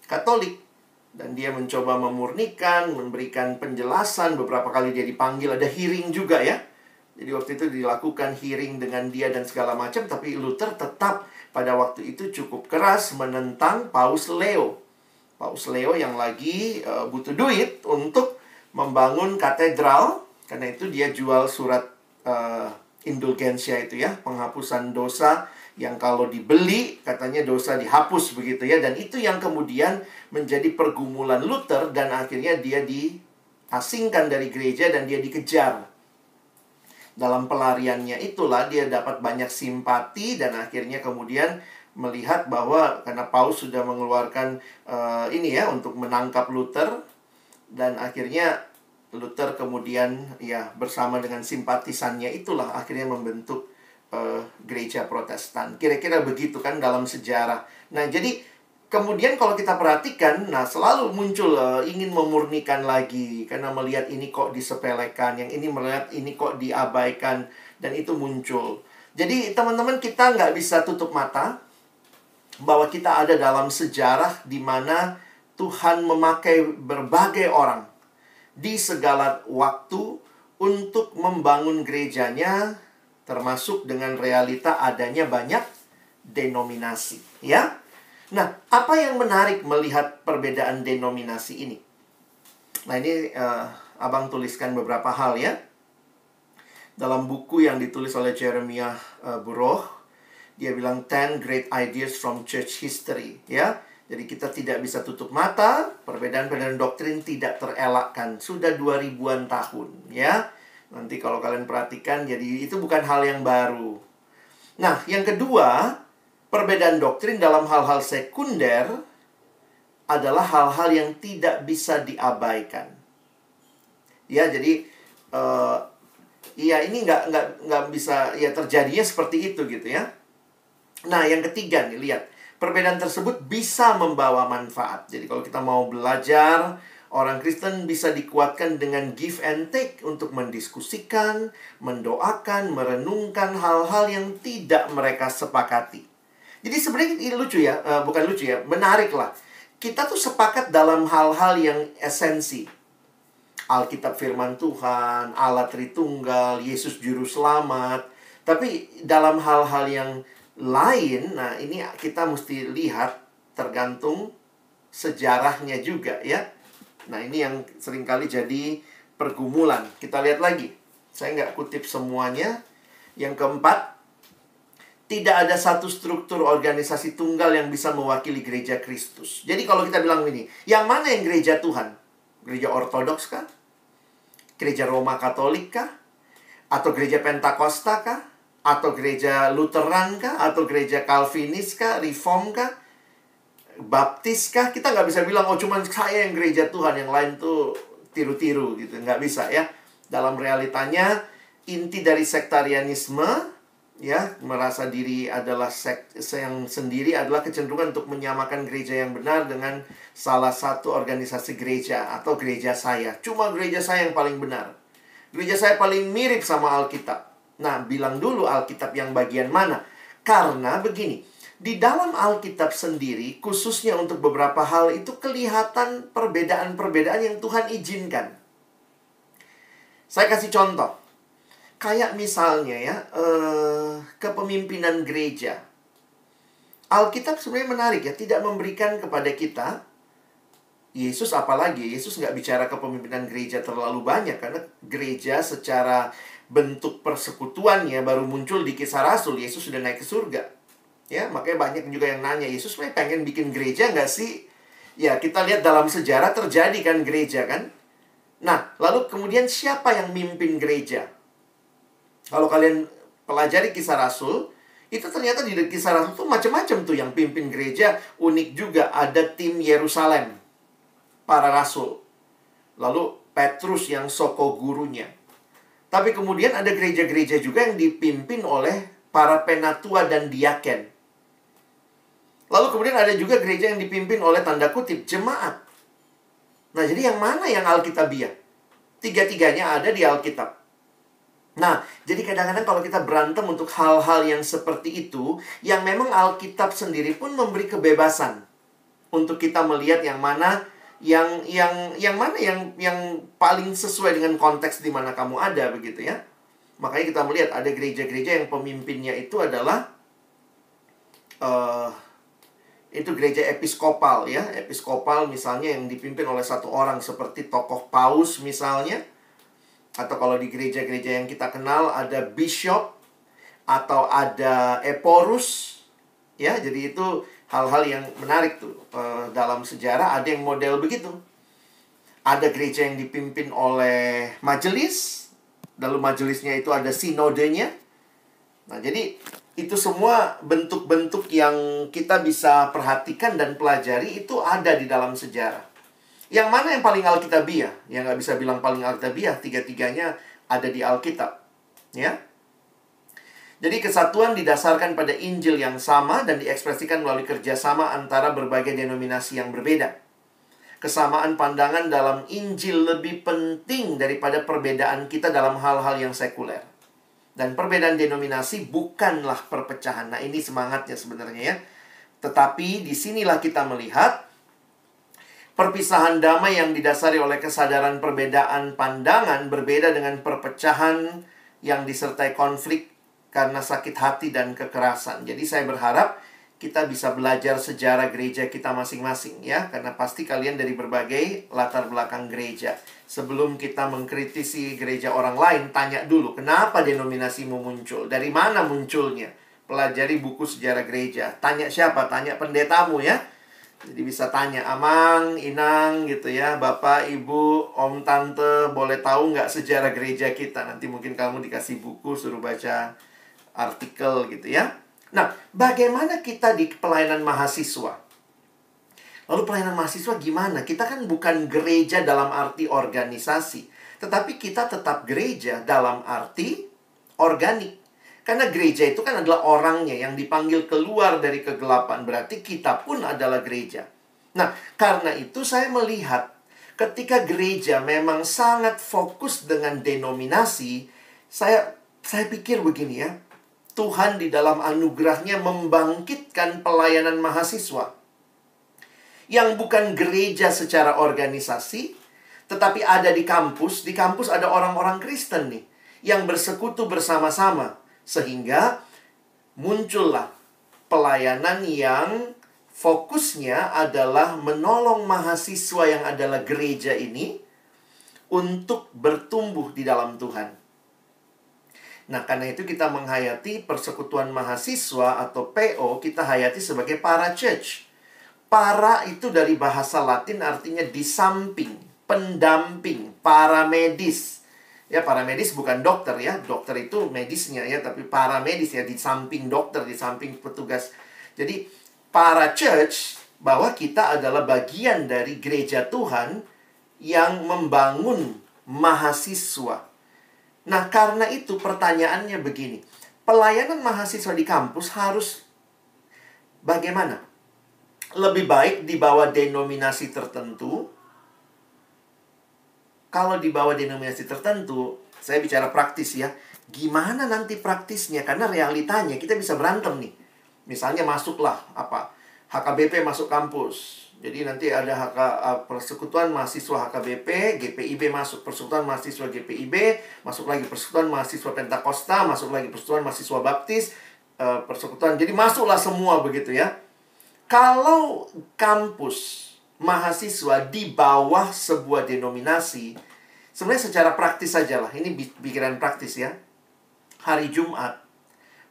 Katolik. Dan dia mencoba memurnikan, memberikan penjelasan. Beberapa kali dia dipanggil, ada hearing juga ya. Jadi waktu itu dilakukan hearing dengan dia dan segala macam. Tapi Luther tetap pada waktu itu cukup keras menentang Paus Leo. Paus Leo yang lagi butuh duit untuk membangun katedral. Karena itu dia jual surat indulgensia itu ya, penghapusan dosa, yang kalau dibeli katanya dosa dihapus begitu ya. Dan itu yang kemudian menjadi pergumulan Luther, dan akhirnya dia diasingkan dari gereja dan dia dikejar. Dalam pelariannya itulah dia dapat banyak simpati, dan akhirnya kemudian melihat bahwa karena Paus sudah mengeluarkan ini ya untuk menangkap Luther, dan akhirnya Luther kemudian ya bersama dengan simpatisannya itulah akhirnya membentuk gereja Protestan. Kira-kira begitu kan dalam sejarah. Nah, jadi kemudian kalau kita perhatikan, nah selalu muncul ingin memurnikan lagi karena melihat ini kok disepelekan, yang ini melihat ini kok diabaikan, dan itu muncul. Jadi teman-teman, kita nggak bisa tutup mata bahwa kita ada dalam sejarah di mana Tuhan memakai berbagai orang di segala waktu untuk membangun gerejanya, termasuk dengan realita adanya banyak denominasi, ya. Nah, apa yang menarik melihat perbedaan denominasi ini? Nah, ini Abang tuliskan beberapa hal ya. Dalam buku yang ditulis oleh Jeremiah Burroughs, dia bilang 10 great ideas from church history, ya. Jadi kita tidak bisa tutup mata, perbedaan-perbedaan doktrin tidak terelakkan. Sudah 2000-an tahun, ya. Nanti kalau kalian perhatikan, jadi itu bukan hal yang baru. Nah, yang kedua, perbedaan doktrin dalam hal-hal sekunder adalah hal-hal yang tidak bisa diabaikan. Ya, jadi ini nggak bisa ya terjadinya seperti itu gitu ya. Nah, yang ketiga nih, lihat. Perbedaan tersebut bisa membawa manfaat. Jadi kalau kita mau belajar, orang Kristen bisa dikuatkan dengan give and take untuk mendiskusikan, mendoakan, merenungkan hal-hal yang tidak mereka sepakati. Jadi sebenarnya ini lucu ya, bukan lucu ya, menarik lah. Kita tuh sepakat dalam hal-hal yang esensi. Alkitab firman Tuhan, Allah Tritunggal, Yesus Juru Selamat. Tapi dalam hal-hal yang lain, nah ini kita mesti lihat tergantung sejarahnya juga ya. Nah, ini yang seringkali jadi pergumulan. Kita lihat lagi. Saya nggak kutip semuanya. Yang keempat, tidak ada satu struktur organisasi tunggal yang bisa mewakili gereja Kristus. Jadi kalau kita bilang ini, yang mana yang gereja Tuhan? Gereja Ortodoks kah? Gereja Roma Katolik kah? Atau gereja Pentakosta kah? Atau gereja Lutheran kah? Atau gereja Calvinis kah? Reform kah? Baptis kah? Kita nggak bisa bilang, oh cuman saya yang gereja Tuhan, yang lain tuh tiru-tiru gitu. Nggak bisa ya. Dalam realitanya, inti dari sektarianisme, ya, merasa diri adalah yang sendiri adalah kecenderungan untuk menyamakan gereja yang benar dengan salah satu organisasi gereja atau gereja saya. Cuma gereja saya yang paling benar. Gereja saya paling mirip sama Alkitab. Nah, bilang dulu Alkitab yang bagian mana? Karena begini, di dalam Alkitab sendiri, khususnya untuk beberapa hal itu kelihatan perbedaan-perbedaan yang Tuhan izinkan. Saya kasih contoh. Kayak misalnya ya, kepemimpinan gereja. Alkitab sebenarnya menarik ya, tidak memberikan kepada kita, Yesus apalagi, Yesus nggak bicara kepemimpinan gereja terlalu banyak. Karena gereja secara bentuk persekutuannya baru muncul di Kisah Rasul. Yesus sudah naik ke surga. Ya, makanya banyak juga yang nanya, Yesus sebenarnya pengen bikin gereja nggak sih? Ya, kita lihat dalam sejarah terjadi kan gereja kan. Nah, lalu kemudian siapa yang mimpin gereja? Kalau kalian pelajari Kisah Rasul, itu ternyata di Kisah Rasul tuh macam-macam tuh yang pimpin gereja. Unik juga, ada tim Yerusalem, para rasul. Lalu Petrus yang soko gurunya. Tapi kemudian ada gereja-gereja juga yang dipimpin oleh para penatua dan diaken. Lalu kemudian ada juga gereja yang dipimpin oleh tanda kutip jemaat. Nah, jadi yang mana yang Alkitabiah? Tiga-tiganya ada di Alkitab. Nah, jadi kadang-kadang kalau kita berantem untuk hal-hal yang seperti itu, yang memang Alkitab sendiri pun memberi kebebasan untuk kita melihat yang mana yang paling sesuai dengan konteks di mana kamu ada, begitu ya. Makanya kita melihat ada gereja-gereja yang pemimpinnya itu adalah itu gereja episkopal ya. Episkopal misalnya yang dipimpin oleh satu orang seperti tokoh paus misalnya. Atau kalau di gereja-gereja yang kita kenal ada bishop atau ada eporus. Ya, jadi itu hal-hal yang menarik tuh. Dalam sejarah ada yang model begitu. Ada gereja yang dipimpin oleh majelis. Lalu majelisnya itu ada sinodenya. Nah, jadi itu semua bentuk-bentuk yang kita bisa perhatikan dan pelajari itu ada di dalam sejarah. Yang mana yang paling Alkitabiah? Yang nggak bisa bilang paling Alkitabiah, tiga-tiganya ada di Alkitab. Ya. Jadi kesatuan didasarkan pada Injil yang sama dan diekspresikan melalui kerjasama antara berbagai denominasi yang berbeda. Kesamaan pandangan dalam Injil lebih penting daripada perbedaan kita dalam hal-hal yang sekuler. Dan perbedaan denominasi bukanlah perpecahan. Nah, ini semangatnya sebenarnya ya. Tetapi disinilah kita melihat perpisahan damai yang didasari oleh kesadaran perbedaan pandangan berbeda dengan perpecahan yang disertai konflik karena sakit hati dan kekerasan. Jadi saya berharap kita bisa belajar sejarah gereja kita masing-masing ya. Karena pasti kalian dari berbagai latar belakang gereja. Sebelum kita mengkritisi gereja orang lain, tanya dulu, kenapa denominasimu muncul? Dari mana munculnya? Pelajari buku sejarah gereja. Tanya siapa? Tanya pendetamu ya. Jadi bisa tanya, Amang, Inang gitu ya. Bapak, Ibu, Om, Tante, boleh tahu nggak sejarah gereja kita? Nanti mungkin kamu dikasih buku, suruh baca artikel gitu ya. Nah, bagaimana kita di pelayanan mahasiswa? Lalu pelayanan mahasiswa gimana? Kita kan bukan gereja dalam arti organisasi. Tetapi kita tetap gereja dalam arti organik. Karena gereja itu kan adalah orangnya yang dipanggil keluar dari kegelapan. Berarti kita pun adalah gereja. Nah, karena itu saya melihat ketika gereja memang sangat fokus dengan denominasi, saya pikir begini ya. Tuhan di dalam anugerahnya membangkitkan pelayanan mahasiswa. Yang bukan gereja secara organisasi, tetapi ada di kampus. Di kampus ada orang-orang Kristen nih, yang bersekutu bersama-sama. Sehingga muncullah pelayanan yang fokusnya adalah menolong mahasiswa yang adalah gereja ini untuk bertumbuh di dalam Tuhan. Nah, karena itu kita menghayati persekutuan mahasiswa atau PO, kita hayati sebagai para church. Para itu dari bahasa Latin artinya di samping, pendamping, paramedis. Ya, paramedis bukan dokter ya. Dokter itu medisnya ya, tapi paramedis ya, di samping dokter, di samping petugas. Jadi, para church, bahwa kita adalah bagian dari gereja Tuhan yang membangun mahasiswa. Nah, karena itu pertanyaannya begini. Pelayanan mahasiswa di kampus harus bagaimana? Lebih baik di bawah denominasi tertentu. Kalau di bawah denominasi tertentu, saya bicara praktis ya. Gimana nanti praktisnya? Karena realitanya kita bisa berantem nih. Misalnya masuklah HKBP masuk kampus. Jadi nanti ada persekutuan mahasiswa HKBP, GPIB masuk, persekutuan mahasiswa GPIB, masuk lagi persekutuan mahasiswa Pentakosta, masuk lagi persekutuan mahasiswa Baptis, persekutuan. Jadi masuklah semua begitu ya. Kalau kampus mahasiswa di bawah sebuah denominasi, sebenarnya secara praktis saja lah. Ini pikiran praktis ya. Hari Jumat,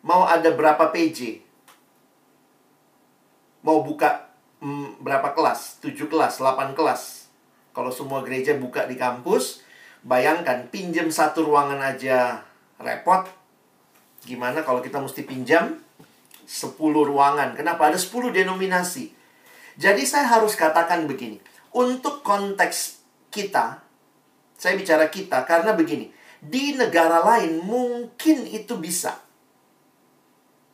mau ada berapa PJ? Mau buka berapa kelas? 7 kelas, 8 kelas. Kalau semua gereja buka di kampus, bayangkan pinjam satu ruangan aja repot. Gimana kalau kita mesti pinjam 10 ruangan? Kenapa? Ada 10 denominasi. Jadi saya harus katakan begini. Untuk konteks kita, saya bicara kita karena begini. Di negara lain mungkin itu bisa.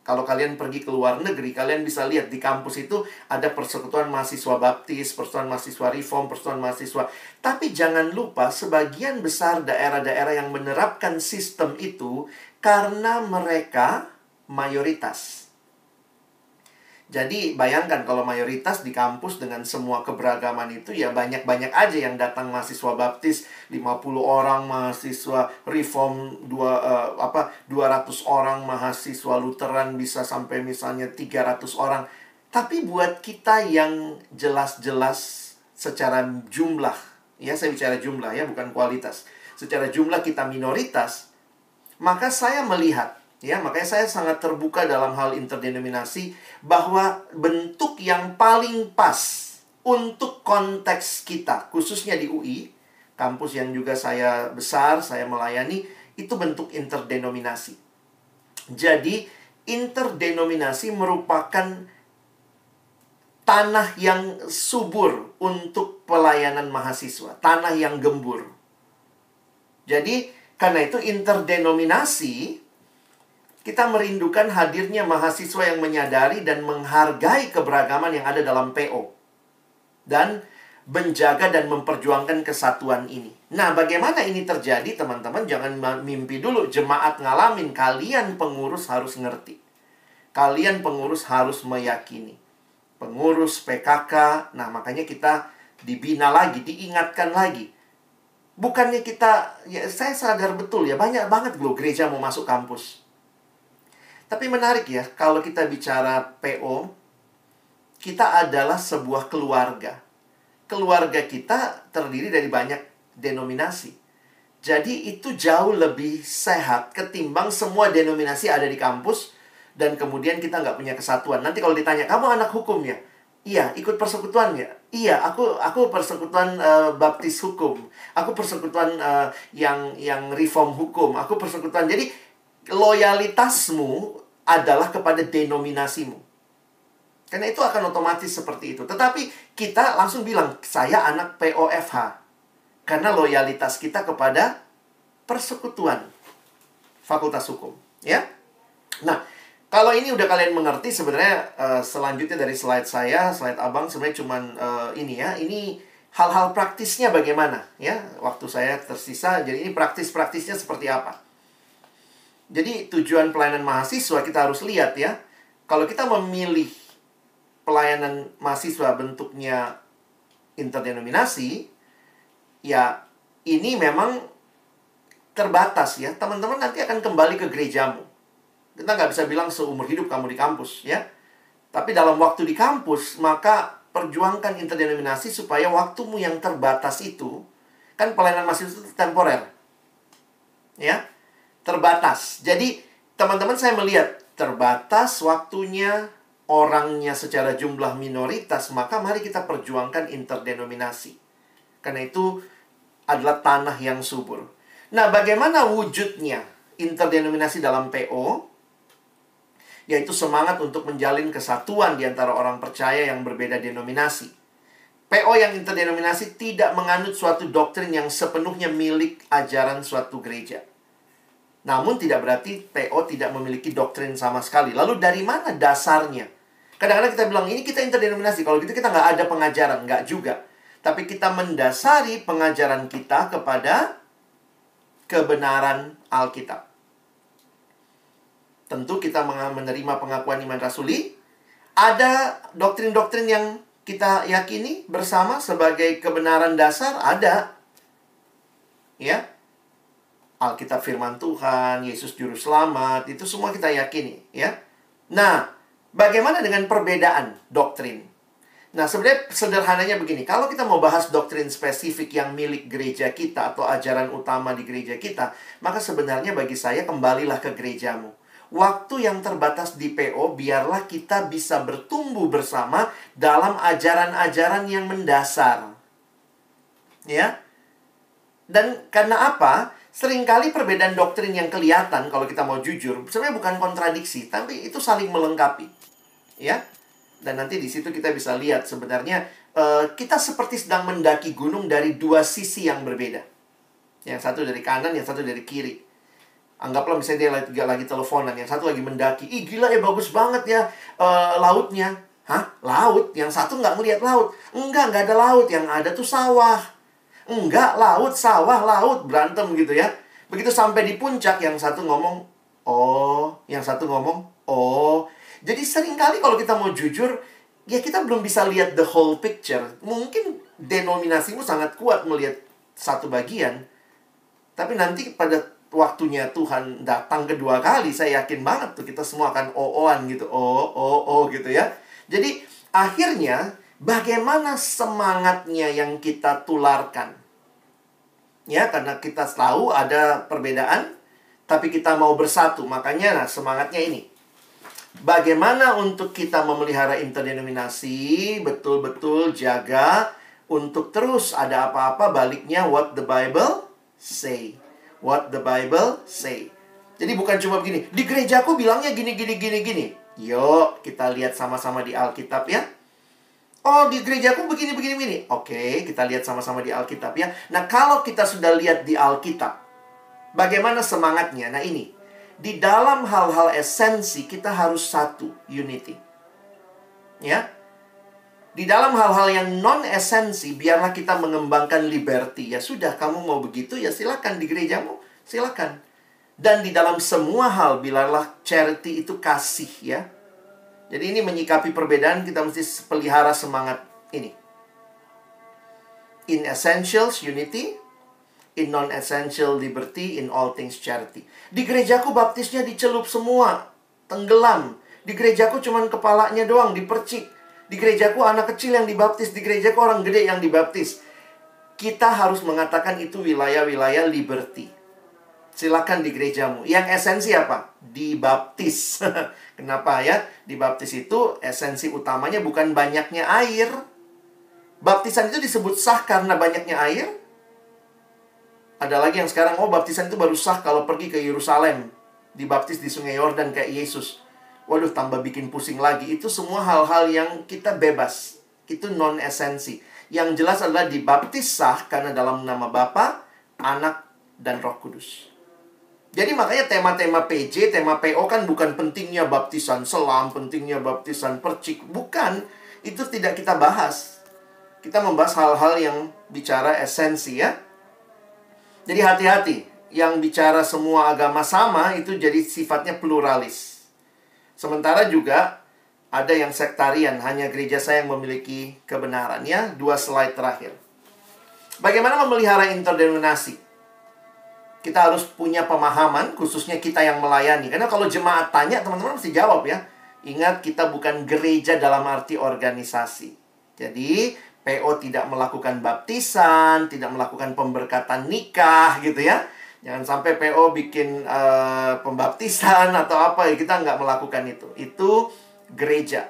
Kalau kalian pergi ke luar negeri, kalian bisa lihat di kampus itu ada persekutuan mahasiswa Baptis, persekutuan mahasiswa Reform, persekutuan mahasiswa. Tapi jangan lupa, sebagian besar daerah-daerah yang menerapkan sistem itu karena mereka mayoritas. Jadi bayangkan kalau mayoritas di kampus dengan semua keberagaman itu, ya banyak-banyak aja yang datang mahasiswa Baptis, 50 orang mahasiswa Reform, 200 orang mahasiswa Lutheran, bisa sampai misalnya 300 orang. Tapi buat kita yang jelas-jelas secara jumlah, ya saya bicara jumlah ya, bukan kualitas. Secara jumlah kita minoritas, maka saya melihat, ya, makanya saya sangat terbuka dalam hal interdenominasi, bahwa bentuk yang paling pas untuk konteks kita, khususnya di UI, kampus yang juga saya besar, saya melayani, itu bentuk interdenominasi. Jadi, interdenominasi merupakan tanah yang subur untuk pelayanan mahasiswa, tanah yang gembur. Jadi, karena itu interdenominasi, kita merindukan hadirnya mahasiswa yang menyadari dan menghargai keberagaman yang ada dalam PO. Dan menjaga dan memperjuangkan kesatuan ini. Nah, bagaimana ini terjadi, teman-teman? Jangan mimpi dulu. Jemaat ngalamin, kalian pengurus harus ngerti. Kalian pengurus harus meyakini. Pengurus PKK, nah makanya kita dibina lagi, diingatkan lagi. Bukannya kita, ya saya sadar betul ya, banyak banget loh gereja mau masuk kampus. Tapi menarik ya, kalau kita bicara PO, kita adalah sebuah keluarga. Keluarga kita terdiri dari banyak denominasi. Jadi itu jauh lebih sehat ketimbang semua denominasi ada di kampus, dan kemudian kita nggak punya kesatuan. Nanti kalau ditanya, kamu anak hukum ya? Iya, ikut persekutuan ya? Iya, aku persekutuan Baptis hukum. Aku persekutuan yang reform hukum. Aku persekutuan. Jadi loyalitasmu adalah kepada denominasimu. Karena itu akan otomatis seperti itu. Tetapi kita langsung bilang, saya anak POFH. Karena loyalitas kita kepada persekutuan Fakultas Hukum. Ya. Nah, kalau ini udah kalian mengerti, sebenarnya selanjutnya dari slide saya, slide abang sebenarnya cuman ini ya. Ini hal-hal praktisnya bagaimana ya. Waktu saya tersisa, jadi ini praktis-praktisnya seperti apa. Jadi tujuan pelayanan mahasiswa kita harus lihat ya. Kalau kita memilih pelayanan mahasiswa bentuknya interdenominasi, ya ini memang terbatas ya. Teman-teman nanti akan kembali ke gerejamu. Kita nggak bisa bilang seumur hidup kamu di kampus ya. Tapi dalam waktu di kampus, maka perjuangkan interdenominasi supaya waktumu yang terbatas itu, kan pelayanan mahasiswa itu temporer. Ya, terbatas. Jadi, teman-teman, saya melihat terbatas waktunya, orangnya secara jumlah minoritas, maka mari kita perjuangkan interdenominasi. Karena itu adalah tanah yang subur. Nah, bagaimana wujudnya interdenominasi dalam PO? Yaitu semangat untuk menjalin kesatuan di antara orang percaya yang berbeda denominasi. PO yang interdenominasi tidak menganut suatu doktrin yang sepenuhnya milik ajaran suatu gereja. Namun tidak berarti PO tidak memiliki doktrin sama sekali. Lalu dari mana dasarnya? Kadang-kadang kita bilang, ini kita interdenominasi. Kalau gitu kita nggak ada pengajaran. Nggak juga. Tapi kita mendasari pengajaran kita kepada kebenaran Alkitab. Tentu kita menerima pengakuan iman rasuli. Ada doktrin-doktrin yang kita yakini bersama sebagai kebenaran dasar. Ada. Ya. Alkitab firman Tuhan, Yesus juru selamat, itu semua kita yakini, ya. Nah, bagaimana dengan perbedaan doktrin? Nah, sebenarnya sederhananya begini, kalau kita mau bahas doktrin spesifik yang milik gereja kita atau ajaran utama di gereja kita, maka sebenarnya bagi saya kembalilah ke gerejamu. Waktu yang terbatas di PO, biarlah kita bisa bertumbuh bersama dalam ajaran-ajaran yang mendasar. Ya. Dan karena apa? Seringkali perbedaan doktrin yang kelihatan, kalau kita mau jujur, sebenarnya bukan kontradiksi, tapi itu saling melengkapi. Ya. Dan nanti di situ kita bisa lihat sebenarnya kita seperti sedang mendaki gunung dari dua sisi yang berbeda. Yang satu dari kanan, yang satu dari kiri. Anggaplah misalnya dia lagi teleponan, yang satu lagi mendaki. Ih gila ya, bagus banget ya lautnya. Hah? Laut? Yang satu nggak ngeliat laut. Nggak ada laut. Yang ada tuh sawah. Enggak, laut, sawah, laut, berantem gitu ya. Begitu sampai di puncak, yang satu ngomong, oh. Yang satu ngomong, oh. Jadi seringkali kalau kita mau jujur, ya kita belum bisa lihat the whole picture. Mungkin denominasimu sangat kuat melihat satu bagian. Tapi nanti pada waktunya Tuhan datang kedua kali, saya yakin banget tuh kita semua akan oh-ohan gitu. Oh gitu ya. Jadi akhirnya bagaimana semangatnya yang kita tularkan? Ya, karena kita tahu ada perbedaan, tapi kita mau bersatu. Makanya semangatnya ini. Bagaimana untuk kita memelihara interdenominasi, betul-betul jaga untuk terus ada apa-apa baliknya what the Bible say. What the Bible say. Jadi bukan cuma begini, di gerejaku bilangnya gini. Yuk, kita lihat sama-sama di Alkitab ya. Oh, di gerejaku begini. Oke, kita lihat sama-sama di Alkitab ya. Nah, kalau kita sudah lihat di Alkitab, bagaimana semangatnya? Nah, ini. Di dalam hal-hal esensi, kita harus satu, unity. Ya. Di dalam hal-hal yang non-esensi, biarlah kita mengembangkan liberty. Ya sudah, kamu mau begitu, ya silakan di gerejamu, silakan. Dan di dalam semua hal, biarlah charity itu kasih ya. Jadi ini menyikapi perbedaan, kita mesti pelihara semangat ini. In essentials, unity. In non-essential, liberty. In all things, charity. Di gerejaku baptisnya dicelup semua. Tenggelam. Di gerejaku cuman kepalanya doang, dipercik. Di gerejaku anak kecil yang dibaptis. Di gerejaku orang gede yang dibaptis. Kita harus mengatakan itu wilayah-wilayah liberty. Silakan di gerejamu. Yang esensi apa? Dibaptis. Kenapa ya? Dibaptis itu esensi utamanya bukan banyaknya air. Baptisan itu disebut sah karena banyaknya air. Ada lagi yang sekarang, baptisan itu baru sah kalau pergi ke Yerusalem. Dibaptis di Sungai Yordan kayak Yesus. Waduh, tambah bikin pusing lagi. Itu semua hal-hal yang kita bebas. Itu non-esensi. Yang jelas adalah dibaptis sah karena dalam nama Bapa, Anak, dan Roh Kudus. Jadi makanya tema-tema PJ, tema PO kan bukan pentingnya baptisan selam, pentingnya baptisan percik. Bukan, itu tidak kita bahas. Kita membahas hal-hal yang bicara esensi ya. Jadi hati-hati, yang bicara semua agama sama itu jadi sifatnya pluralis. Sementara juga ada yang sektarian, hanya gereja saya yang memiliki kebenaran ya. 2 slide terakhir. Bagaimana memelihara interdenominasi? Kita harus punya pemahaman, khususnya kita yang melayani. Karena kalau jemaat tanya, teman-teman mesti jawab ya. Ingat, kita bukan gereja dalam arti organisasi. Jadi, PO tidak melakukan baptisan, tidak melakukan pemberkatan nikah gitu ya. Jangan sampai PO bikin pembaptisan atau apa, kita nggak melakukan itu. Itu gereja.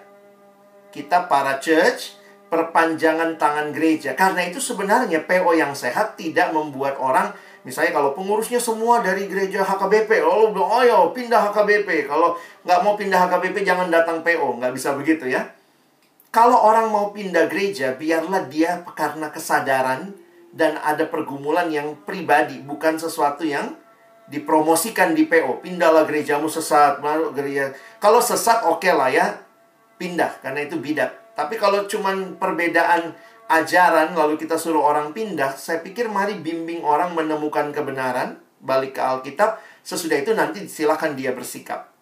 Kita para church, perpanjangan tangan gereja. Karena itu sebenarnya PO yang sehat tidak membuat orang, misalnya kalau pengurusnya semua dari gereja HKBP, oh ayo pindah HKBP. Kalau nggak mau pindah HKBP, jangan datang PO. Nggak bisa begitu ya. Kalau orang mau pindah gereja, biarlah dia karena kesadaran dan ada pergumulan yang pribadi, bukan sesuatu yang dipromosikan di PO. Pindahlah gerejamu sesat, masuk gereja. Kalau sesat oke lah ya, pindah karena itu bidat. Tapi kalau cuman perbedaan ajaran lalu kita suruh orang pindah, saya pikir mari bimbing orang menemukan kebenaran, balik ke Alkitab. Sesudah itu nanti silakan dia bersikap.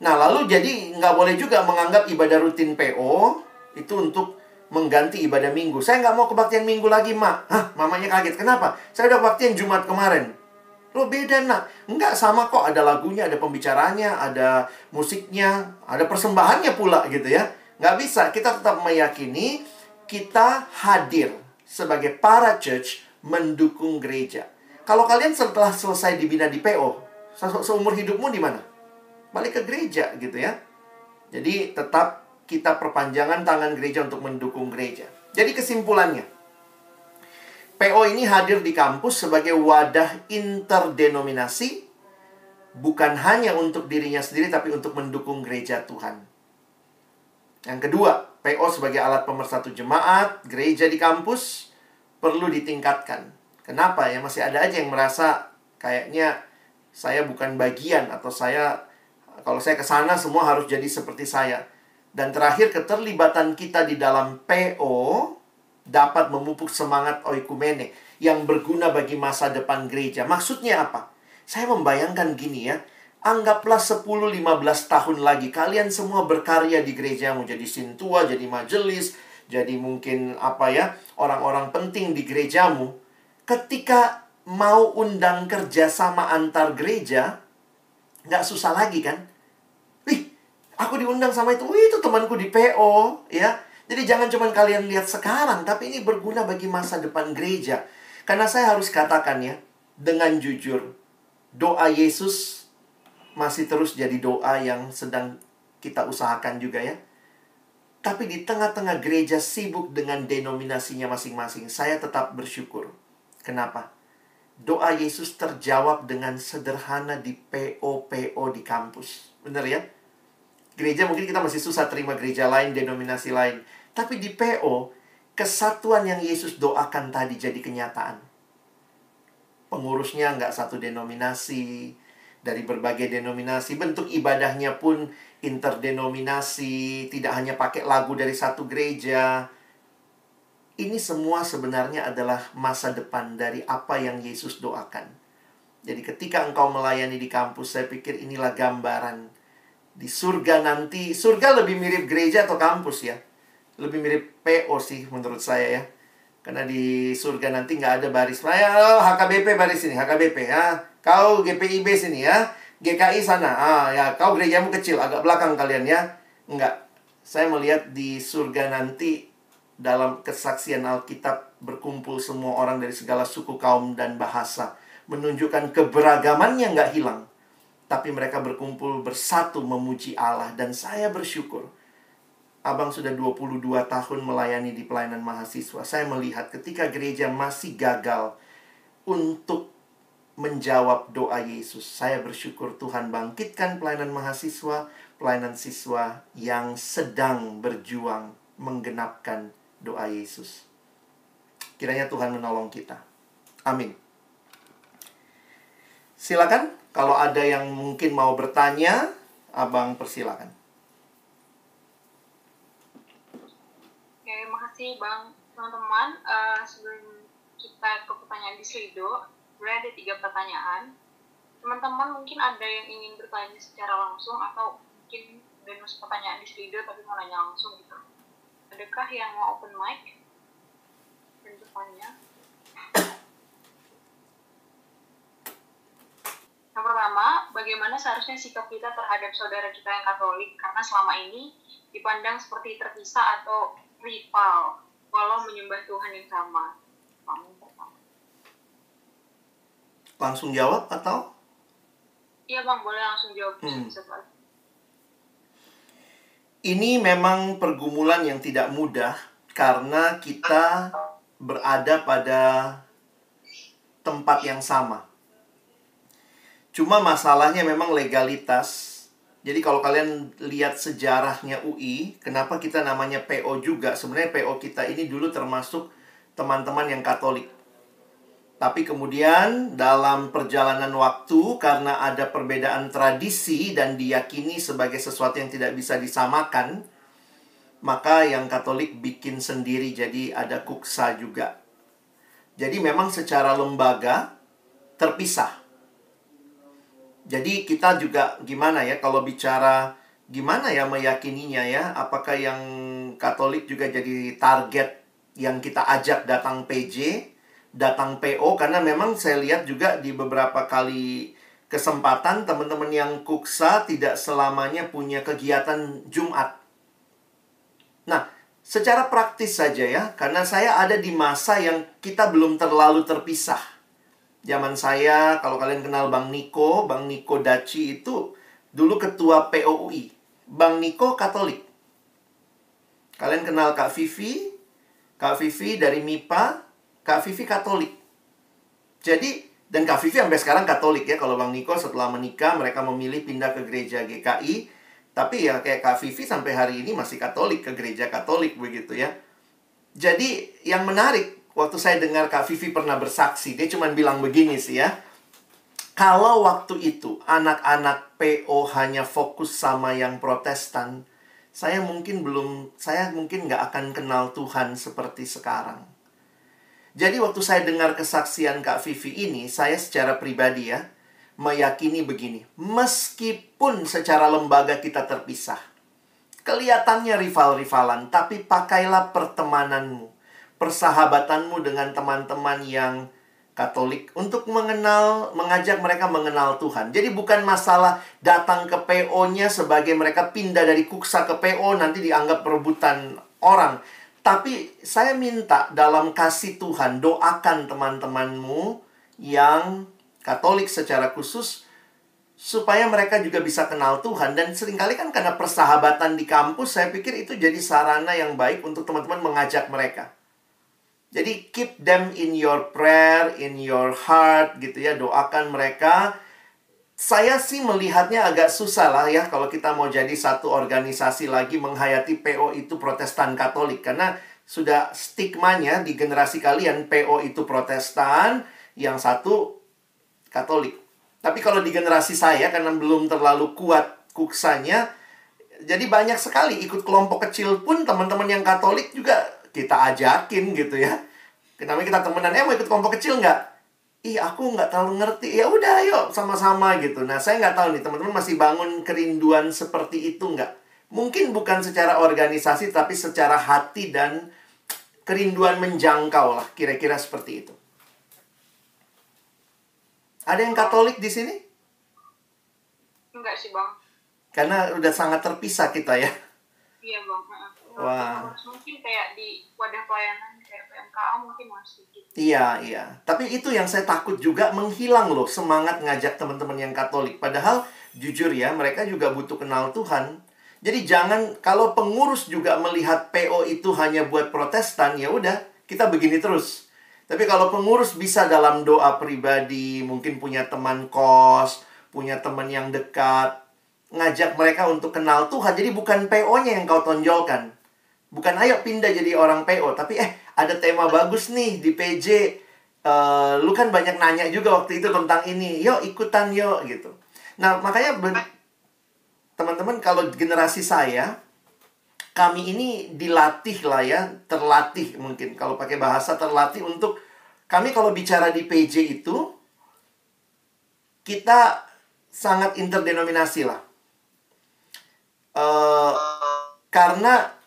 Nah, lalu jadi nggak boleh juga menganggap ibadah rutin PO itu untuk mengganti ibadah minggu. Saya nggak mau kebaktian minggu lagi, Mak. Hah, mamanya kaget. Kenapa? Saya udah kebaktian Jumat kemarin. Loh, beda, Nak. Nggak sama kok. Ada lagunya, ada pembicaraannya, ada musiknya, ada persembahannya pula gitu ya. Nggak bisa. Kita tetap meyakini kita hadir sebagai para church mendukung gereja. Kalau kalian setelah selesai dibina di PO, seumur hidupmu di mana? Balik ke gereja gitu ya. Jadi tetap kita perpanjangan tangan gereja untuk mendukung gereja. Jadi kesimpulannya, PO ini hadir di kampus sebagai wadah interdenominasi, bukan hanya untuk dirinya sendiri, tapi untuk mendukung gereja Tuhan. Yang kedua, PO sebagai alat pemersatu jemaat, gereja di kampus, perlu ditingkatkan. Kenapa ya? Masih ada aja yang merasa kayaknya saya bukan bagian, atau kalau saya ke sana semua harus jadi seperti saya. Dan terakhir, keterlibatan kita di dalam PO dapat memupuk semangat oikumene yang berguna bagi masa depan gereja. Maksudnya apa? Saya membayangkan gini ya. Anggaplah 10-15 tahun lagi kalian semua berkarya di gerejamu, jadi sintua, jadi majelis, jadi mungkin orang-orang penting di gerejamu. Ketika mau undang kerjasama antar gereja, nggak susah lagi kan? Aku diundang sama itu. Itu temanku di PO, ya. Jadi jangan cuma kalian lihat sekarang, tapi ini berguna bagi masa depan gereja. Karena saya harus katakan ya, dengan jujur, doa Yesus masih terus jadi doa yang sedang kita usahakan juga ya. Tapi di tengah-tengah gereja sibuk dengan denominasinya masing-masing, saya tetap bersyukur. Kenapa? Doa Yesus terjawab dengan sederhana di PO-PO di kampus. Benar ya? Gereja mungkin kita masih susah terima gereja lain, denominasi lain. Tapi di PO, kesatuan yang Yesus doakan tadi jadi kenyataan. Pengurusnya nggak satu denominasi, dari berbagai denominasi. Bentuk ibadahnya pun interdenominasi, tidak hanya pakai lagu dari satu gereja. Ini semua sebenarnya adalah masa depan dari apa yang Yesus doakan. Jadi ketika engkau melayani di kampus, saya pikir inilah gambaran. Di surga nanti, surga lebih mirip gereja atau kampus ya. Lebih mirip PO sih menurut saya ya. Karena di surga nanti nggak ada baris. HKBP baris sini, HKBP ya. Kau GPIB sini ya. GKI sana. Ya, kau gerejamu kecil, agak belakang kalian ya. Enggak. Saya melihat di surga nanti dalam kesaksian Alkitab berkumpul semua orang dari segala suku, kaum, dan bahasa. Menunjukkan keberagamannya nggak hilang. Tapi mereka berkumpul bersatu memuji Allah. Dan saya bersyukur. Abang sudah 22 tahun melayani di pelayanan mahasiswa. Saya melihat ketika gereja masih gagal untuk menjawab doa Yesus. Saya bersyukur Tuhan bangkitkan pelayanan mahasiswa, pelayanan siswa yang sedang berjuang menggenapkan doa Yesus. Kiranya Tuhan menolong kita. Amin. Silakan. Kalau ada yang mungkin mau bertanya, Abang persilakan. Oke, makasih Bang. Teman-teman, sebelum kita ke pertanyaan di Slido, sebenarnya ada 3 pertanyaan. Teman-teman mungkin ada yang ingin bertanya secara langsung, atau mungkin udah nulis pertanyaan di Slido tapi mau nanya langsung gitu. Adakah yang mau open mic dan bertanya? Yang pertama, bagaimana seharusnya sikap kita terhadap saudara kita yang Katolik, karena selama ini dipandang seperti terpisah atau rival, walau menyembah Tuhan yang sama. Langsung jawab atau? Iya Bang, boleh langsung jawab. Ini memang pergumulan yang tidak mudah karena kita berada pada tempat yang sama. Cuma masalahnya memang legalitas. Jadi kalau kalian lihat sejarahnya UI, kenapa kita namanya PO juga? Sebenarnya PO kita ini dulu termasuk teman-teman yang Katolik. Tapi kemudian dalam perjalanan waktu, karena ada perbedaan tradisi dan diyakini sebagai sesuatu yang tidak bisa disamakan, maka yang Katolik bikin sendiri, jadi ada KUKSA juga. Jadi memang secara lembaga terpisah. Jadi kita juga gimana ya kalau bicara gimana ya meyakininya ya? Apakah yang Katolik juga jadi target yang kita ajak datang PJ, datang PO? Karena memang saya lihat juga di beberapa kali kesempatan teman-teman yang KUKSA tidak selamanya punya kegiatan Jumat. Nah, secara praktis saja ya, karena saya ada di masa yang kita belum terlalu terpisah. Zaman saya, kalau kalian kenal Bang Niko Daci itu dulu ketua POUI. Bang Niko Katolik. Kalian kenal Kak Vivi dari MIPA, Kak Vivi Katolik. Jadi, dan Kak Vivi sampai sekarang Katolik ya. Kalau Bang Niko setelah menikah, mereka memilih pindah ke gereja GKI. Tapi ya kayak Kak Vivi sampai hari ini masih Katolik, ke gereja Katolik begitu ya. Jadi, yang menarik, waktu saya dengar Kak Vivi pernah bersaksi, dia cuma bilang begini sih ya. Kalau waktu itu anak-anak PO hanya fokus sama yang Protestan, saya mungkin nggak akan kenal Tuhan seperti sekarang. Jadi waktu saya dengar kesaksian Kak Vivi ini, saya secara pribadi ya, meyakini begini. Meskipun secara lembaga kita terpisah, kelihatannya rival-rivalan, tapi pakailah pertemananmu, persahabatanmu dengan teman-teman yang Katolik untuk mengajak mereka mengenal Tuhan. Jadi bukan masalah datang ke PO-nya sebagai mereka pindah dari KUKSA ke PO nanti dianggap perebutan orang. Tapi saya minta dalam kasih Tuhan, doakan teman-temanmu yang Katolik secara khusus supaya mereka juga bisa kenal Tuhan. Dan seringkali kan karena persahabatan di kampus, saya pikir itu jadi sarana yang baik untuk teman-teman mengajak mereka. Jadi keep them in your prayer, in your heart gitu ya, doakan mereka. Saya sih melihatnya agak susah lah ya kalau kita mau jadi satu organisasi lagi menghayati PO itu Protestan Katolik. Karena sudah stigmanya di generasi kalian PO itu Protestan, yang satu Katolik. Tapi kalau di generasi saya karena belum terlalu kuat kuksanya, jadi banyak sekali ikut kelompok kecil pun teman-teman yang Katolik juga kita ajakin gitu ya. Kenapa kita temenan, mau ikut kelompok kecil nggak? Ih, aku nggak terlalu ngerti. Ya udah, ayo sama-sama gitu. Nah, saya nggak tahu nih, teman-teman masih bangun kerinduan seperti itu nggak? Mungkin bukan secara organisasi, tapi secara hati dan kerinduan menjangkau lah, kira-kira seperti itu. Ada yang Katolik di sini? Enggak sih, Bang. Karena udah sangat terpisah kita ya. Iya, Bang. Wah. Mungkin kayak di wadah pelayanan kayak PMKA mungkin masih gitu. Iya. Tapi itu yang saya takut juga menghilang loh semangat ngajak teman-teman yang Katolik. Padahal jujur ya, mereka juga butuh kenal Tuhan. Jadi jangan, kalau pengurus juga melihat PO itu hanya buat Protestan, ya udah, kita begini terus. Tapi kalau pengurus bisa dalam doa pribadi, mungkin punya teman kos, punya teman yang dekat, ngajak mereka untuk kenal Tuhan. Jadi bukan PO-nya yang kau tonjolkan. Bukan ayo pindah jadi orang PO, tapi ada tema bagus nih di PJ. Lu kan banyak nanya juga waktu itu tentang ini. Yuk ikutan yuk gitu. Nah makanya teman-teman kalau generasi saya, kami ini dilatih lah ya, terlatih mungkin. Kalau pakai bahasa terlatih untuk kami kalau bicara di PJ itu, kita sangat interdenominasi lah. Karena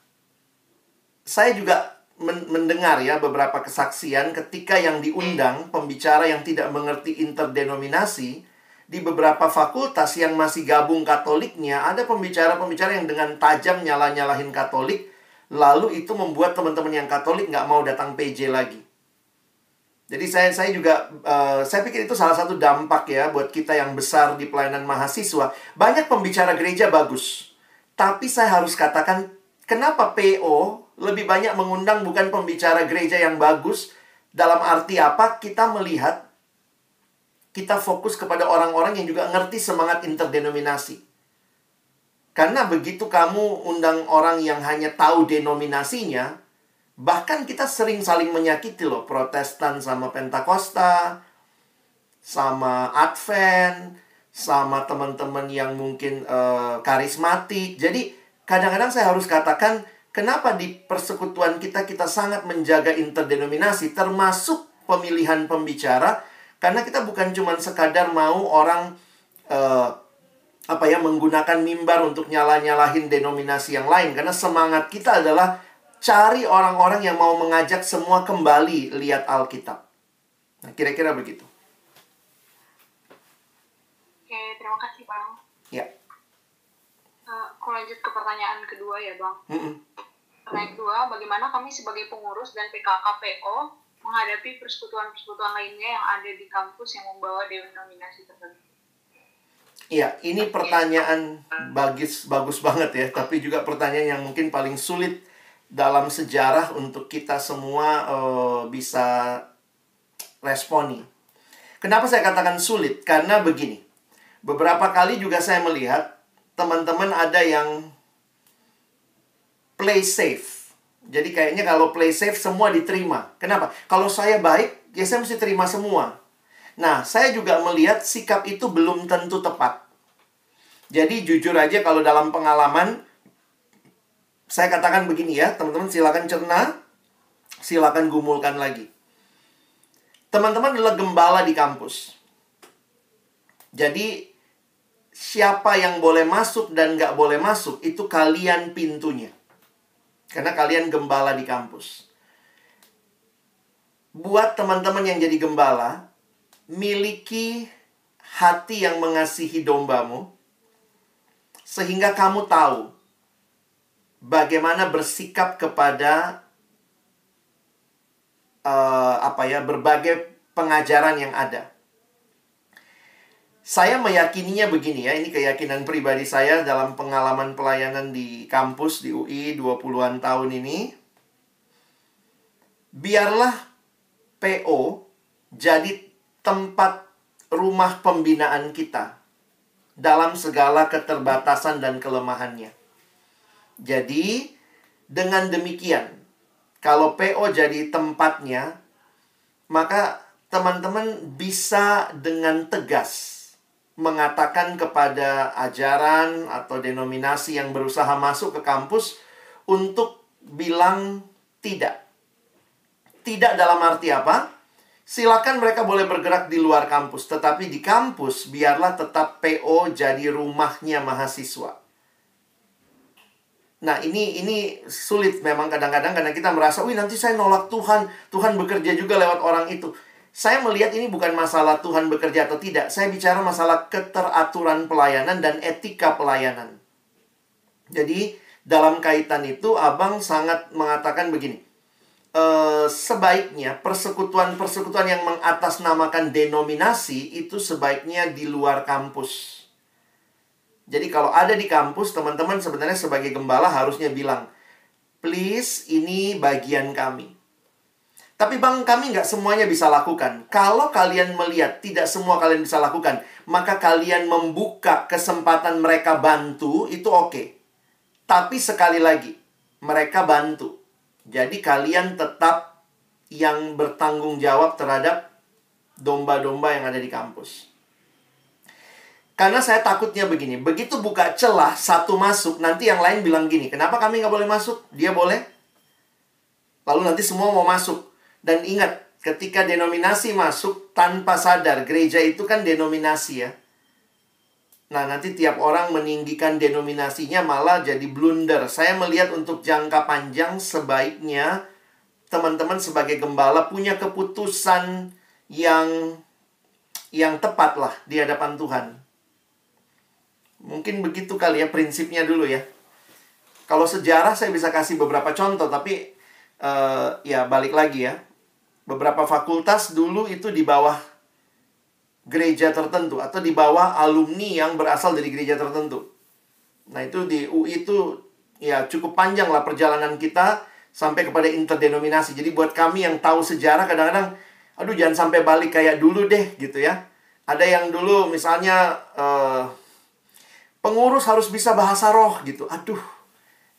saya juga mendengar ya beberapa kesaksian ketika yang diundang pembicara yang tidak mengerti interdenominasi, di beberapa fakultas yang masih gabung Katoliknya, ada pembicara-pembicara yang dengan tajam nyala-nyalahin Katolik, lalu itu membuat teman-teman yang Katolik nggak mau datang PJ lagi. Jadi saya juga, saya pikir itu salah satu dampak ya buat kita yang besar di pelayanan mahasiswa. Banyak pembicara gereja bagus, tapi saya harus katakan, kenapa PO lebih banyak mengundang bukan pembicara gereja yang bagus? Dalam arti apa? Kita melihat, kita fokus kepada orang-orang yang juga ngerti semangat interdenominasi. Karena begitu kamu undang orang yang hanya tahu denominasinya, bahkan kita sering saling menyakiti loh. Protestan sama Pentakosta, sama Advent, sama teman-teman yang mungkin karismatik. Jadi kadang-kadang saya harus katakan, kenapa di persekutuan kita sangat menjaga interdenominasi, termasuk pemilihan pembicara. Karena kita bukan cuma sekadar mau orang menggunakan mimbar untuk nyala-nyalahin denominasi yang lain. Karena semangat kita adalah cari orang-orang yang mau mengajak semua kembali lihat Alkitab. Nah, kira-kira begitu. Oke, terima kasih Bang. Ya. Aku lanjut ke pertanyaan kedua ya Bang. Pertanyaan kedua, bagaimana kami sebagai pengurus dan PKK-PO menghadapi persekutuan-persekutuan lainnya yang ada di kampus yang membawa denominasi tertentu? Iya, ini pertanyaan bagus banget ya. Tapi juga pertanyaan yang mungkin paling sulit dalam sejarah untuk kita semua bisa responi. Kenapa saya katakan sulit? Karena begini. Beberapa kali juga saya melihat teman-teman ada yang play safe. Jadi kayaknya kalau play safe semua diterima. Kenapa? Kalau saya baik, ya saya mesti terima semua. Nah, saya juga melihat sikap itu belum tentu tepat. Jadi jujur aja kalau dalam pengalaman, saya katakan begini ya, teman-teman silakan cerna, silakan gumulkan lagi. Teman-teman adalah gembala di kampus. Jadi, siapa yang boleh masuk dan nggak boleh masuk, itu kalian pintunya. Karena kalian gembala di kampus. Buat teman-teman yang jadi gembala, miliki hati yang mengasihi dombamu, sehingga kamu tahu bagaimana bersikap kepada berbagai pengajaran yang ada. Saya meyakininya begini ya, ini keyakinan pribadi saya dalam pengalaman pelayanan di kampus di UI 20-an tahun ini. Biarlah PO jadi tempat rumah pembinaan kita dalam segala keterbatasan dan kelemahannya. Jadi, dengan demikian, kalau PO jadi tempatnya, maka teman-teman bisa dengan tegas mengatakan kepada ajaran atau denominasi yang berusaha masuk ke kampus untuk bilang tidak. Tidak dalam arti apa? Silakan mereka boleh bergerak di luar kampus, tetapi di kampus biarlah tetap PO jadi rumahnya mahasiswa. Nah, ini sulit memang kadang-kadang karena kita merasa, nanti saya nolak Tuhan. Tuhan bekerja juga lewat orang itu. Saya melihat ini bukan masalah Tuhan bekerja atau tidak. Saya bicara masalah keteraturan pelayanan dan etika pelayanan. Jadi, dalam kaitan itu, Abang sangat mengatakan begini. Sebaiknya persekutuan-persekutuan yang mengatasnamakan denominasi itu sebaiknya di luar kampus. Jadi kalau ada di kampus, teman-teman sebenarnya sebagai gembala harusnya bilang, please, ini bagian kami. Tapi Bang, kami nggak semuanya bisa lakukan. Kalau kalian melihat tidak semua kalian bisa lakukan, maka kalian membuka kesempatan mereka bantu, itu oke. Tapi sekali lagi, mereka bantu. Jadi kalian tetap yang bertanggung jawab terhadap domba-domba yang ada di kampus. Karena saya takutnya begini, begitu buka celah satu masuk, nanti yang lain bilang gini, kenapa kami nggak boleh masuk? Dia boleh. Lalu nanti semua mau masuk. Dan ingat, ketika denominasi masuk tanpa sadar, gereja itu kan denominasi ya. Nah, nanti tiap orang meninggikan denominasinya malah jadi blunder. Saya melihat untuk jangka panjang sebaiknya teman-teman sebagai gembala punya keputusan yang yang tepat lah di hadapan Tuhan. Mungkin begitu kali ya prinsipnya dulu ya. Kalau sejarah saya bisa kasih beberapa contoh, tapi ya balik lagi ya. Beberapa fakultas dulu itu di bawah gereja tertentu atau di bawah alumni yang berasal dari gereja tertentu. Nah, itu di UI itu ya cukup panjang lah perjalanan kita sampai kepada interdenominasi. Jadi buat kami yang tahu sejarah kadang-kadang, aduh jangan sampai balik kayak dulu deh gitu ya. Ada yang dulu misalnya pengurus harus bisa bahasa roh gitu. Aduh,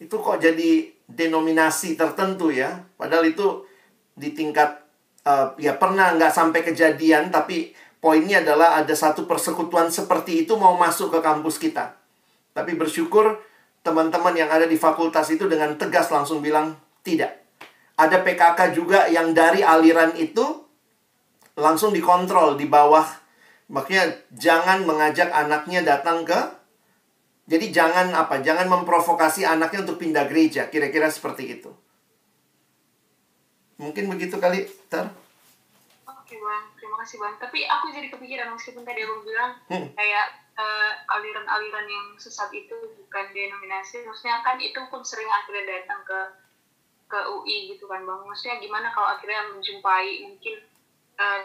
itu kok jadi denominasi tertentu ya. Padahal itu di tingkat ya pernah nggak sampai kejadian, tapi poinnya adalah ada satu persekutuan seperti itu mau masuk ke kampus kita. Tapi bersyukur teman-teman yang ada di fakultas itu dengan tegas langsung bilang tidak. Ada PKK juga yang dari aliran itu langsung dikontrol di bawah. Makanya jangan mengajak anaknya datang ke, jadi jangan memprovokasi anaknya untuk pindah gereja. Kira-kira seperti itu. Mungkin begitu kali, Ter. Oke Bang, terima kasih Bang. Tapi aku jadi kepikiran meskipun tadi Abang bilang kayak aliran-aliran yang sesat itu bukan denominasi. Maksudnya kan itu pun sering akhirnya datang ke UI gitu kan Bang. Maksudnya gimana kalau akhirnya menjumpai mungkin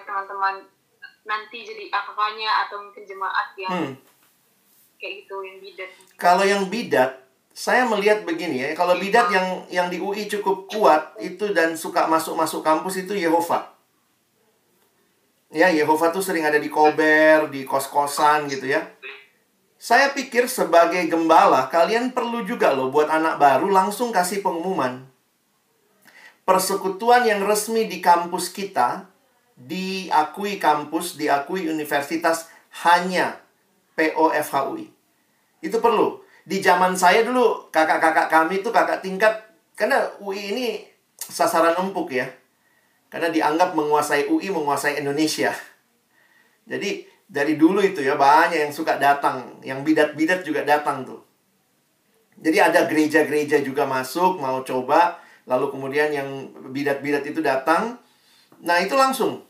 teman-teman nanti jadi AKK-nya atau mungkin jemaat yang kayak gitu, yang bidat. Kalau yang bidat, saya melihat begini ya. Kalau bidat yang di UI cukup kuat itu dan suka masuk-masuk kampus itu Yehova. Ya, Yehova tuh sering ada di kober, di kos-kosan gitu ya. Saya pikir sebagai gembala, kalian perlu juga loh buat anak baru langsung kasih pengumuman. Persekutuan yang resmi di kampus kita, diakui kampus, diakui universitas, hanya POFHUI. Itu perlu. Di zaman saya dulu, kakak-kakak kami itu kakak tingkat, karena UI ini sasaran empuk ya. Karena dianggap menguasai UI, menguasai Indonesia. Jadi, dari dulu itu ya, banyak yang suka datang. Yang bidat-bidat juga datang tuh. Jadi, ada gereja-gereja juga masuk, mau coba. Lalu kemudian yang bidat-bidat itu datang. Nah, itu langsung.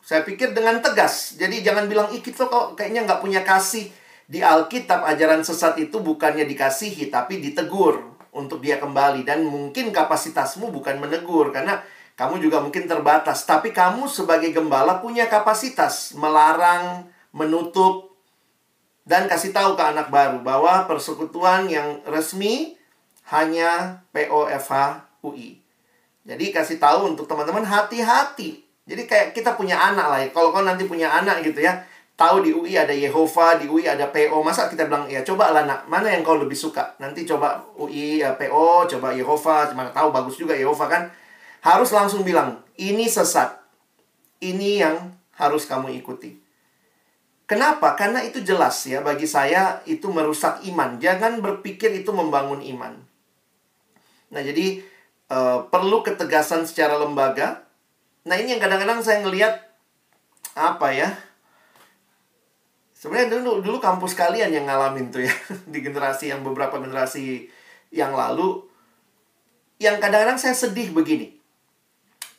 Saya pikir dengan tegas. Jadi, jangan bilang, kita kok kayaknya nggak punya kasih. Di Alkitab, ajaran sesat itu bukannya dikasihi, tapi ditegur untuk dia kembali. Dan mungkin kapasitasmu bukan menegur, karena kamu juga mungkin terbatas. Tapi kamu sebagai gembala punya kapasitas melarang, menutup, dan kasih tahu ke anak baru bahwa persekutuan yang resmi hanya POFHUI. Jadi kasih tahu untuk teman-teman hati-hati. Jadi kayak kita punya anak lah ya. Kalau kau nanti punya anak gitu ya, tahu di UI ada Yehova, di UI ada PO. Masa kita bilang, ya coba lah nak, mana yang kau lebih suka? Nanti coba UI, PO, coba Yehova. Mana tahu bagus juga Yehova kan. Harus langsung bilang, ini sesat. Ini yang harus kamu ikuti. Kenapa? Karena itu jelas ya, bagi saya itu merusak iman. Jangan berpikir itu membangun iman. Nah, jadi perlu ketegasan secara lembaga. Nah, ini yang kadang-kadang saya ngelihat, apa ya, sebenarnya dulu kampus kalian yang ngalamin tuh ya, di generasi yang beberapa generasi yang lalu. Yang kadang-kadang saya sedih begini.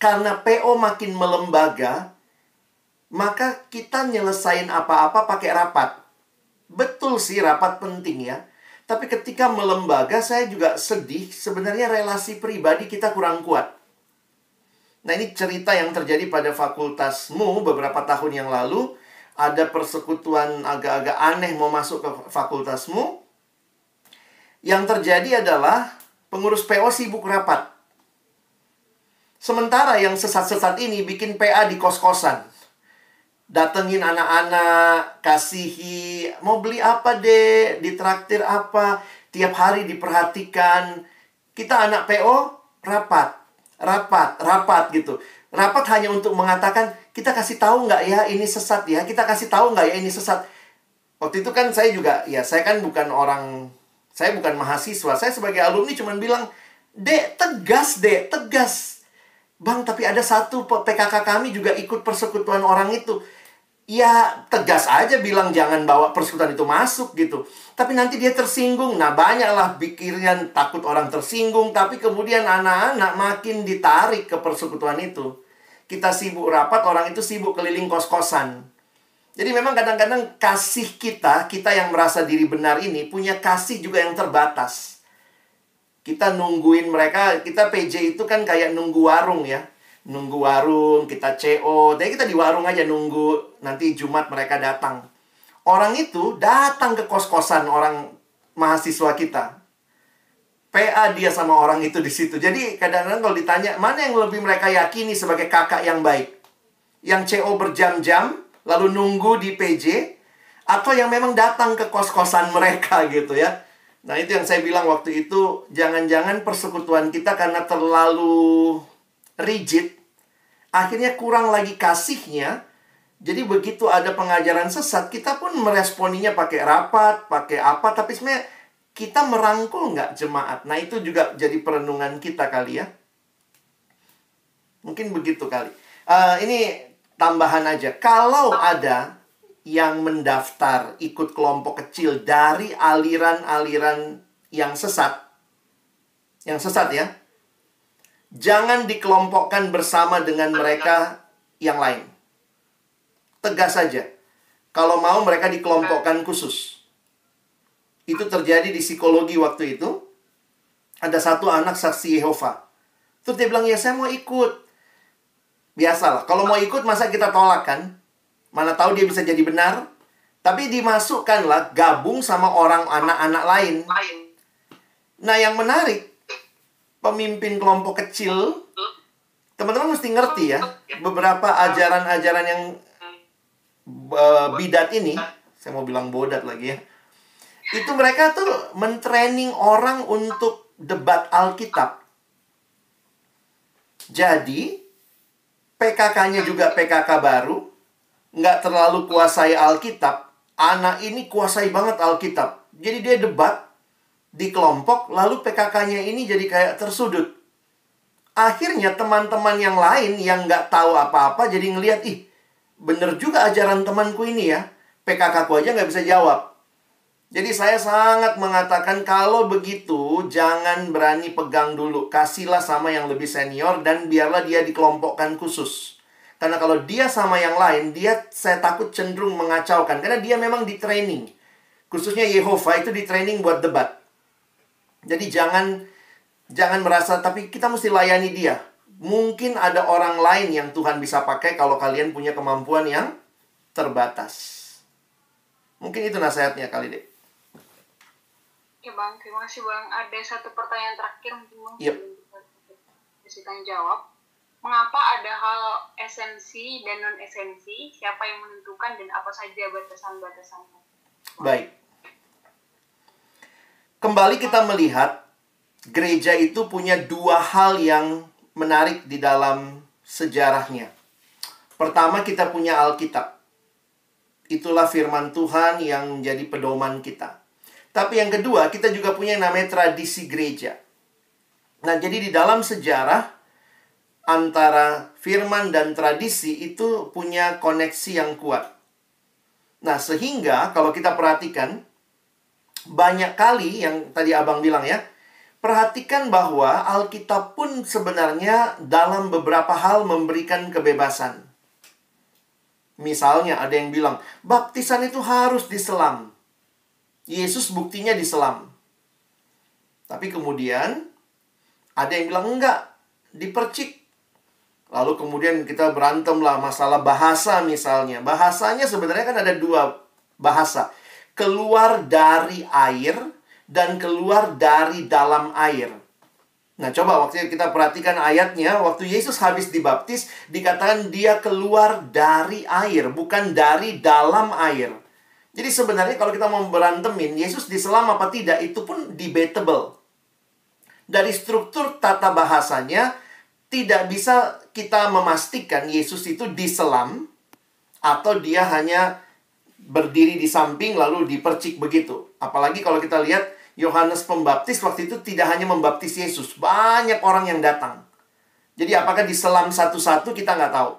Karena PO makin melembaga, maka kita nyelesain apa-apa pakai rapat. Betul sih, rapat penting ya. Tapi ketika melembaga, saya juga sedih. Sebenarnya relasi pribadi kita kurang kuat. Nah, ini cerita yang terjadi pada fakultasmu beberapa tahun yang lalu. Ada persekutuan agak-agak aneh mau masuk ke fakultasmu. Yang terjadi adalah pengurus PO sibuk rapat. Sementara yang sesat-sesat ini bikin PA di kos-kosan. Datengin anak-anak, kasihi, mau beli apa deh, ditraktir apa, tiap hari diperhatikan. Kita anak PO, rapat gitu. Rapat hanya untuk mengatakan, kita kasih tahu nggak ya ini sesat ya, kita kasih tahu nggak ya ini sesat. Waktu itu kan saya juga, ya saya kan bukan orang, saya bukan mahasiswa. Saya sebagai alumni cuma bilang, Dek, tegas. Bang, tapi ada satu PKK kami juga ikut persekutuan orang itu. Ya, tegas aja bilang jangan bawa persekutuan itu masuk gitu. Tapi nanti dia tersinggung. Nah, banyaklah pikiran takut orang tersinggung. Tapi kemudian anak-anak makin ditarik ke persekutuan itu. Kita sibuk rapat, orang itu sibuk keliling kos-kosan. Jadi memang kadang-kadang kasih kita yang merasa diri benar ini, punya kasih juga yang terbatas. Kita nungguin mereka, kita PJ itu kan kayak nunggu warung ya. Nunggu warung, kita CO, jadi kita di warung aja nunggu nanti Jumat mereka datang. Orang itu datang ke kos-kosan orang mahasiswa kita. PA dia sama orang itu di situ. Jadi kadang-kadang kalau ditanya, mana yang lebih mereka yakini sebagai kakak yang baik? Yang CO berjam-jam, lalu nunggu di PJ, atau yang memang datang ke kos-kosan mereka gitu ya. Nah itu yang saya bilang waktu itu, jangan-jangan persekutuan kita karena terlalu rigid, akhirnya kurang lagi kasihnya. Jadi begitu ada pengajaran sesat, kita pun meresponinya pakai rapat, pakai apa, tapi sebenarnya kita merangkul nggak jemaat. Nah itu juga jadi perenungan kita kali ya. Mungkin begitu kali. Ini tambahan aja. Kalau ada yang mendaftar ikut kelompok kecil dari aliran-aliran yang sesat ya, jangan dikelompokkan bersama dengan mereka yang lain. Tegas saja. Kalau mau mereka dikelompokkan khusus. Itu terjadi di psikologi waktu itu. Ada satu anak saksi Yehova. Terus dia bilang, ya saya mau ikut. Biasalah, kalau mau ikut masa kita tolak kan? Mana tahu dia bisa jadi benar. Tapi dimasukkanlah gabung sama orang anak-anak lain. Nah yang menarik, pemimpin kelompok kecil, teman-teman mesti ngerti ya, beberapa ajaran-ajaran yang bidat ini, saya mau bilang bodat lagi ya, itu mereka tuh mentraining orang untuk debat Alkitab. Jadi PKK-nya juga PKK baru, nggak terlalu kuasai Alkitab. Anak ini kuasai banget Alkitab. Jadi dia debat di kelompok, lalu PKK-nya ini jadi kayak tersudut. Akhirnya teman-teman yang lain yang nggak tahu apa-apa jadi ngelihat, ih, bener juga ajaran temanku ini ya. PKK-ku aja nggak bisa jawab. Jadi saya sangat mengatakan kalau begitu jangan berani pegang dulu. Kasihlah sama yang lebih senior dan biarlah dia dikelompokkan khusus. Karena kalau dia sama yang lain, saya takut cenderung mengacaukan. Karena dia memang di training. Khususnya Yehova itu di training buat debat. Jadi jangan merasa, tapi kita mesti layani dia. Mungkin ada orang lain yang Tuhan bisa pakai kalau kalian punya kemampuan yang terbatas. Mungkin itu nasihatnya kali deh. Oke Bang, terima kasih Bang. Ada satu pertanyaan terakhir mungkin Bang. Yep. Bisa tanya jawab. Mengapa ada hal esensi dan non-esensi? Siapa yang menentukan dan apa saja batasan-batasannya? Baik. Kembali kita melihat gereja itu punya dua hal yang menarik di dalam sejarahnya. Pertama, kita punya Alkitab. Itulah firman Tuhan yang menjadi pedoman kita. Tapi yang kedua, kita juga punya yang namanya tradisi gereja. Nah, jadi di dalam sejarah, antara firman dan tradisi itu punya koneksi yang kuat. Nah, sehingga kalau kita perhatikan, banyak kali yang tadi Abang bilang ya, perhatikan bahwa Alkitab pun sebenarnya dalam beberapa hal memberikan kebebasan. Misalnya ada yang bilang, baptisan itu harus diselam. Yesus buktinya diselam. Tapi kemudian ada yang bilang enggak, dipercik. Lalu kemudian kita berantem lah masalah bahasa misalnya. Bahasanya sebenarnya kan ada dua bahasa. Keluar dari air dan keluar dari dalam air. Nah coba waktu kita perhatikan ayatnya, waktu Yesus habis dibaptis, dikatakan dia keluar dari air, bukan dari dalam air. Jadi sebenarnya kalau kita mau berantemin, Yesus diselam apa tidak, itu pun debatable. Dari struktur tata bahasanya, tidak bisa kita memastikan Yesus itu diselam, atau dia hanya berdiri di samping lalu dipercik begitu. Apalagi kalau kita lihat, Yohanes Pembaptis waktu itu tidak hanya membaptis Yesus, banyak orang yang datang. Jadi apakah diselam satu-satu kita nggak tahu.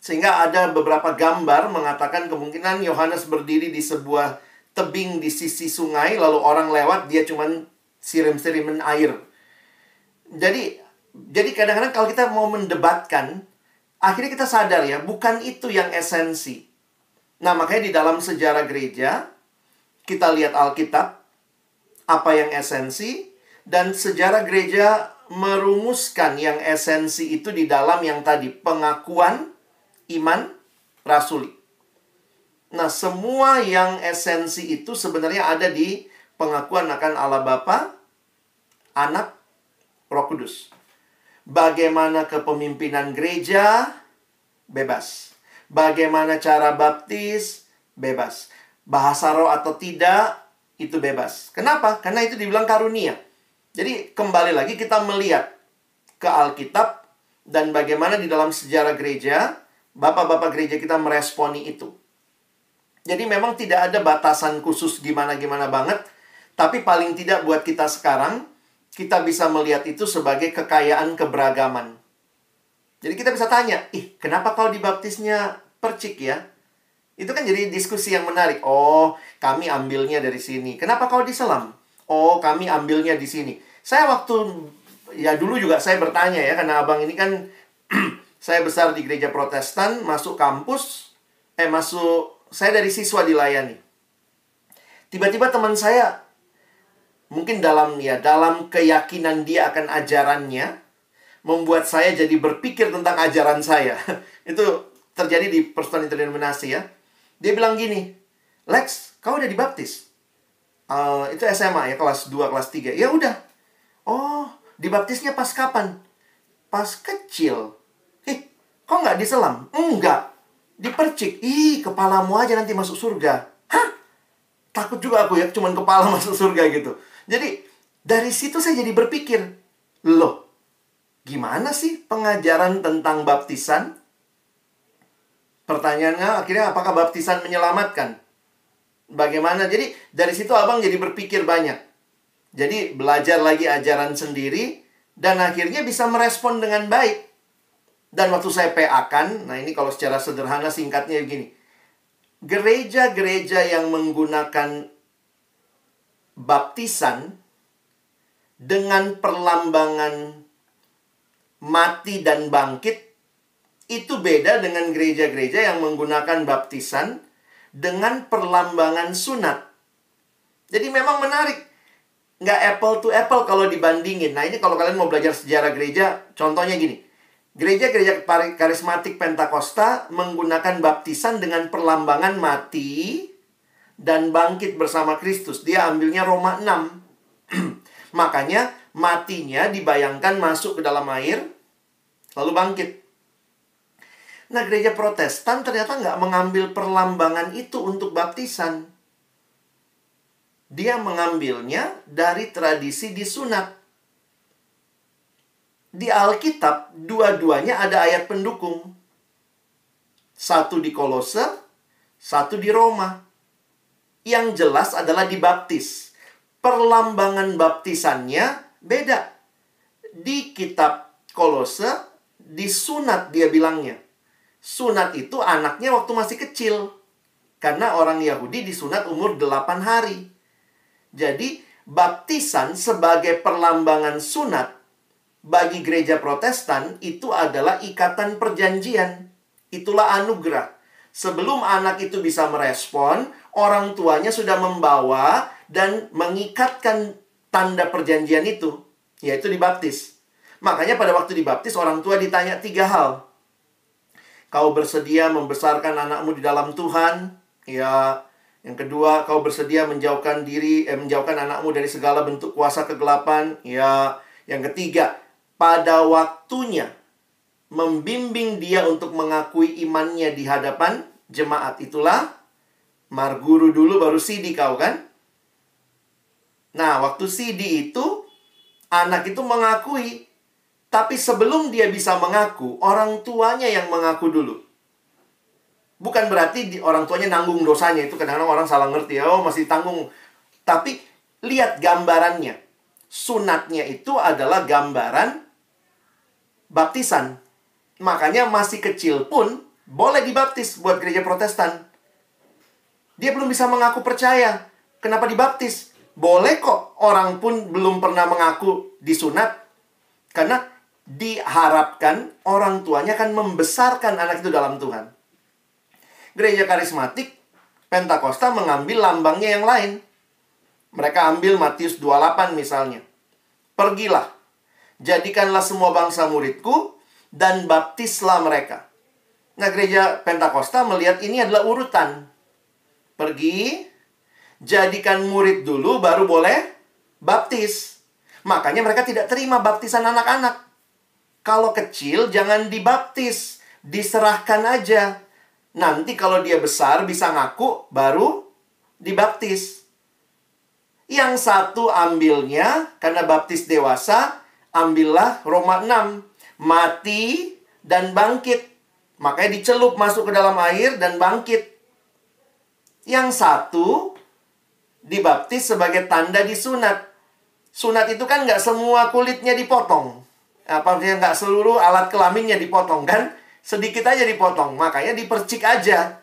Sehingga ada beberapa gambar mengatakan kemungkinan Yohanes berdiri di sebuah tebing di sisi sungai, lalu orang lewat, dia cuman sirim-sirimin air. Jadi kadang-kadang kalau kita mau mendebatkan, akhirnya kita sadar ya, bukan itu yang esensi. Nah, makanya di dalam sejarah gereja, kita lihat Alkitab, apa yang esensi, dan sejarah gereja merumuskan yang esensi itu di dalam yang tadi, pengakuan iman rasuli. Nah, semua yang esensi itu sebenarnya ada di pengakuan akan Allah Bapa, Anak, Roh Kudus. Bagaimana kepemimpinan gereja, bebas. Bagaimana cara baptis, bebas. Bahasa roh atau tidak, itu bebas. Kenapa? Karena itu dibilang karunia. Jadi kembali lagi kita melihat ke Alkitab dan bagaimana di dalam sejarah gereja, bapak-bapak gereja kita meresponi itu. Jadi memang tidak ada batasan khusus gimana-gimana banget, tapi paling tidak buat kita sekarang, kita bisa melihat itu sebagai kekayaan keberagaman. Jadi kita bisa tanya, kenapa kau dibaptisnya percik ya? Itu kan jadi diskusi yang menarik. Oh, kami ambilnya dari sini. Kenapa kau diselam? Oh, kami ambilnya di sini. Saya dulu juga saya bertanya ya, karena abang ini kan saya besar di gereja Protestan, masuk kampus, saya dari siswa dilayani. Tiba-tiba teman saya, mungkin dalam keyakinan dia akan ajarannya, membuat saya jadi berpikir tentang ajaran saya. Itu terjadi di persekutuan interdenominasi ya. Dia bilang gini, Lex, kau udah dibaptis? Itu SMA ya, kelas 2, kelas 3. Ya udah. Oh, dibaptisnya pas kapan? Pas kecil. Kok nggak diselam? Enggak. Dipercik. Kepalamu aja nanti masuk surga. Hah? Takut juga aku ya, cuman kepala masuk surga gitu. Jadi, dari situ saya jadi berpikir, loh, gimana sih pengajaran tentang baptisan? Pertanyaannya akhirnya apakah baptisan menyelamatkan? Bagaimana? Jadi dari situ abang jadi berpikir banyak. Jadi belajar lagi ajaran sendiri dan akhirnya bisa merespon dengan baik. Dan waktu saya PA-kan, nah ini kalau secara sederhana singkatnya begini. Gereja-gereja yang menggunakan baptisan dengan perlambangan mati dan bangkit, itu beda dengan gereja-gereja yang menggunakan baptisan dengan perlambangan sunat. Jadi memang menarik. Nggak apple to apple kalau dibandingin. Nah ini kalau kalian mau belajar sejarah gereja, contohnya gini. Gereja-gereja karismatik Pentakosta menggunakan baptisan dengan perlambangan mati dan bangkit bersama Kristus. Dia ambilnya Roma 6. Makanya matinya dibayangkan masuk ke dalam air, lalu bangkit. Nah, gereja Protestan ternyata nggak mengambil perlambangan itu untuk baptisan. Dia mengambilnya dari tradisi disunat. Di Alkitab, dua-duanya ada ayat pendukung. Satu di Kolose, satu di Roma. Yang jelas adalah dibaptis. Perlambangan baptisannya beda. Di kitab Kolose, disunat dia bilangnya. Sunat itu anaknya waktu masih kecil. Karena orang Yahudi disunat umur 8 hari. Jadi, baptisan sebagai perlambangan sunat bagi gereja Protestan itu adalah ikatan perjanjian. Itulah anugerah. Sebelum anak itu bisa merespon, orang tuanya sudah membawa dan mengikatkan tanda perjanjian itu, yaitu dibaptis. Makanya pada waktu dibaptis, orang tua ditanya 3 hal. Kau bersedia membesarkan anakmu di dalam Tuhan? Ya. Yang kedua, kau bersedia menjauhkan anakmu dari segala bentuk kuasa kegelapan? Ya. Yang ketiga, pada waktunya membimbing dia untuk mengakui imannya di hadapan jemaat. Itulah marguru dulu baru sidi kau kan? Nah, waktu sidi itu anak itu mengakui. Tapi sebelum dia bisa mengaku, orang tuanya yang mengaku dulu. Bukan berarti orang tuanya nanggung dosanya. Itu kadang-kadang orang salah ngerti. Oh, masih tanggung. Tapi lihat gambarannya. Sunatnya itu adalah gambaran baptisan. Makanya masih kecil pun boleh dibaptis buat gereja Protestan. Dia belum bisa mengaku percaya. Kenapa dibaptis? Boleh kok. Orang pun belum pernah mengaku disunat. Karena diharapkan orang tuanya akan membesarkan anak itu dalam Tuhan. Gereja karismatik, Pentakosta mengambil lambangnya yang lain. Mereka ambil Matius 28 misalnya. Pergilah, jadikanlah semua bangsa muridku, dan baptislah mereka. Nah, gereja Pentakosta melihat ini adalah urutan. Pergi, jadikan murid dulu, baru boleh baptis. Makanya mereka tidak terima baptisan anak-anak. Kalau kecil, jangan dibaptis. Diserahkan aja. Nanti kalau dia besar, bisa ngaku, baru dibaptis. Yang satu ambilnya, karena baptis dewasa, ambillah Roma 6. Mati dan bangkit. Makanya dicelup masuk ke dalam air dan bangkit. Yang satu dibaptis sebagai tanda disunat. Sunat itu kan nggak semua kulitnya dipotong. Nggak seluruh alat kelaminnya dipotong kan? Sedikit aja dipotong. Makanya dipercik aja.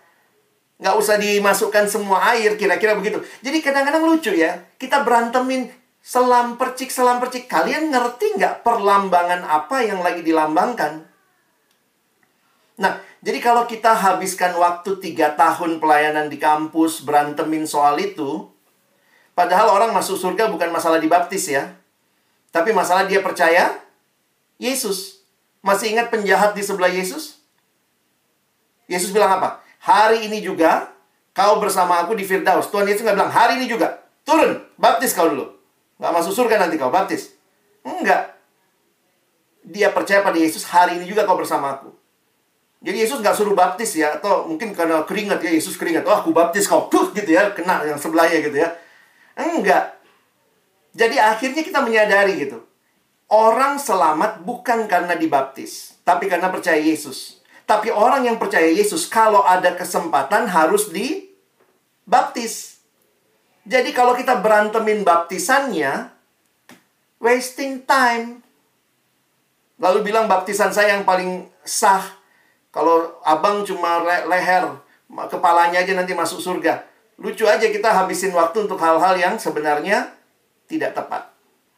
Nggak usah dimasukkan semua air. Kira-kira begitu. Jadi kadang-kadang lucu ya. Kita berantemin selam percik. Kalian ngerti nggak perlambangan apa yang lagi dilambangkan? Nah, jadi kalau kita habiskan waktu 3 tahun pelayanan di kampus berantemin soal itu, padahal orang masuk surga bukan masalah dibaptis ya. Tapi masalah dia percaya Yesus. Masih ingat penjahat di sebelah Yesus? Yesus bilang apa? Hari ini juga kau bersama aku di Firdaus. Tuhan Yesus nggak bilang, hari ini juga. Turun, baptis kau dulu. Nggak masuk surga nanti kau baptis. Enggak. Dia percaya pada Yesus, hari ini juga kau bersama aku. Jadi Yesus nggak suruh baptis ya. Atau mungkin karena keringat ya, Yesus keringat. Oh, aku baptis kau. Tuh, gitu ya. Kena yang sebelahnya gitu ya. Enggak. Jadi akhirnya kita menyadari gitu. Orang selamat bukan karena dibaptis, tapi karena percaya Yesus. Tapi orang yang percaya Yesus, kalau ada kesempatan harus dibaptis. Jadi kalau kita berantemin baptisannya, wasting time. Lalu bilang baptisan saya yang paling sah. Kalau abang cuma leher, kepalanya aja nanti masuk surga. Lucu aja kita habisin waktu untuk hal-hal yang sebenarnya tidak tepat.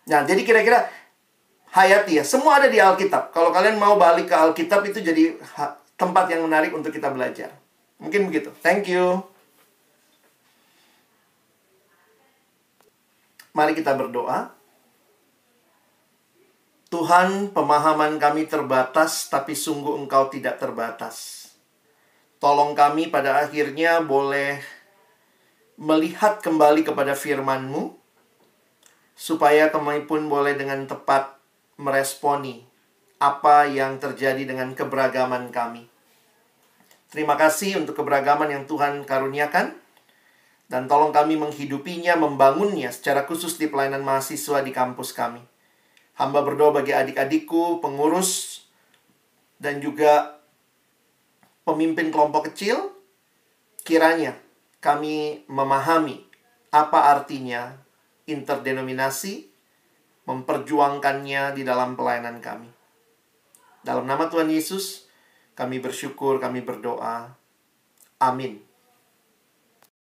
Nah, jadi kira-kira hayati ya, semua ada di Alkitab. Kalau kalian mau balik ke Alkitab, itu jadi tempat yang menarik untuk kita belajar. Mungkin begitu. Thank you. Mari kita berdoa. Tuhan, pemahaman kami terbatas, tapi sungguh Engkau tidak terbatas. Tolong kami pada akhirnya boleh melihat kembali kepada firman-Mu, supaya kami pun boleh dengan tepat meresponi apa yang terjadi dengan keberagaman kami. Terima kasih untuk keberagaman yang Tuhan karuniakan. Dan tolong kami menghidupinya, membangunnya secara khusus di pelayanan mahasiswa di kampus kami. Hamba berdoa bagi adik-adikku, pengurus, dan juga pemimpin kelompok kecil. Kiranya kami memahami apa artinya interdenominasi, memperjuangkannya di dalam pelayanan kami. Dalam nama Tuhan Yesus, kami bersyukur, kami berdoa. Amin.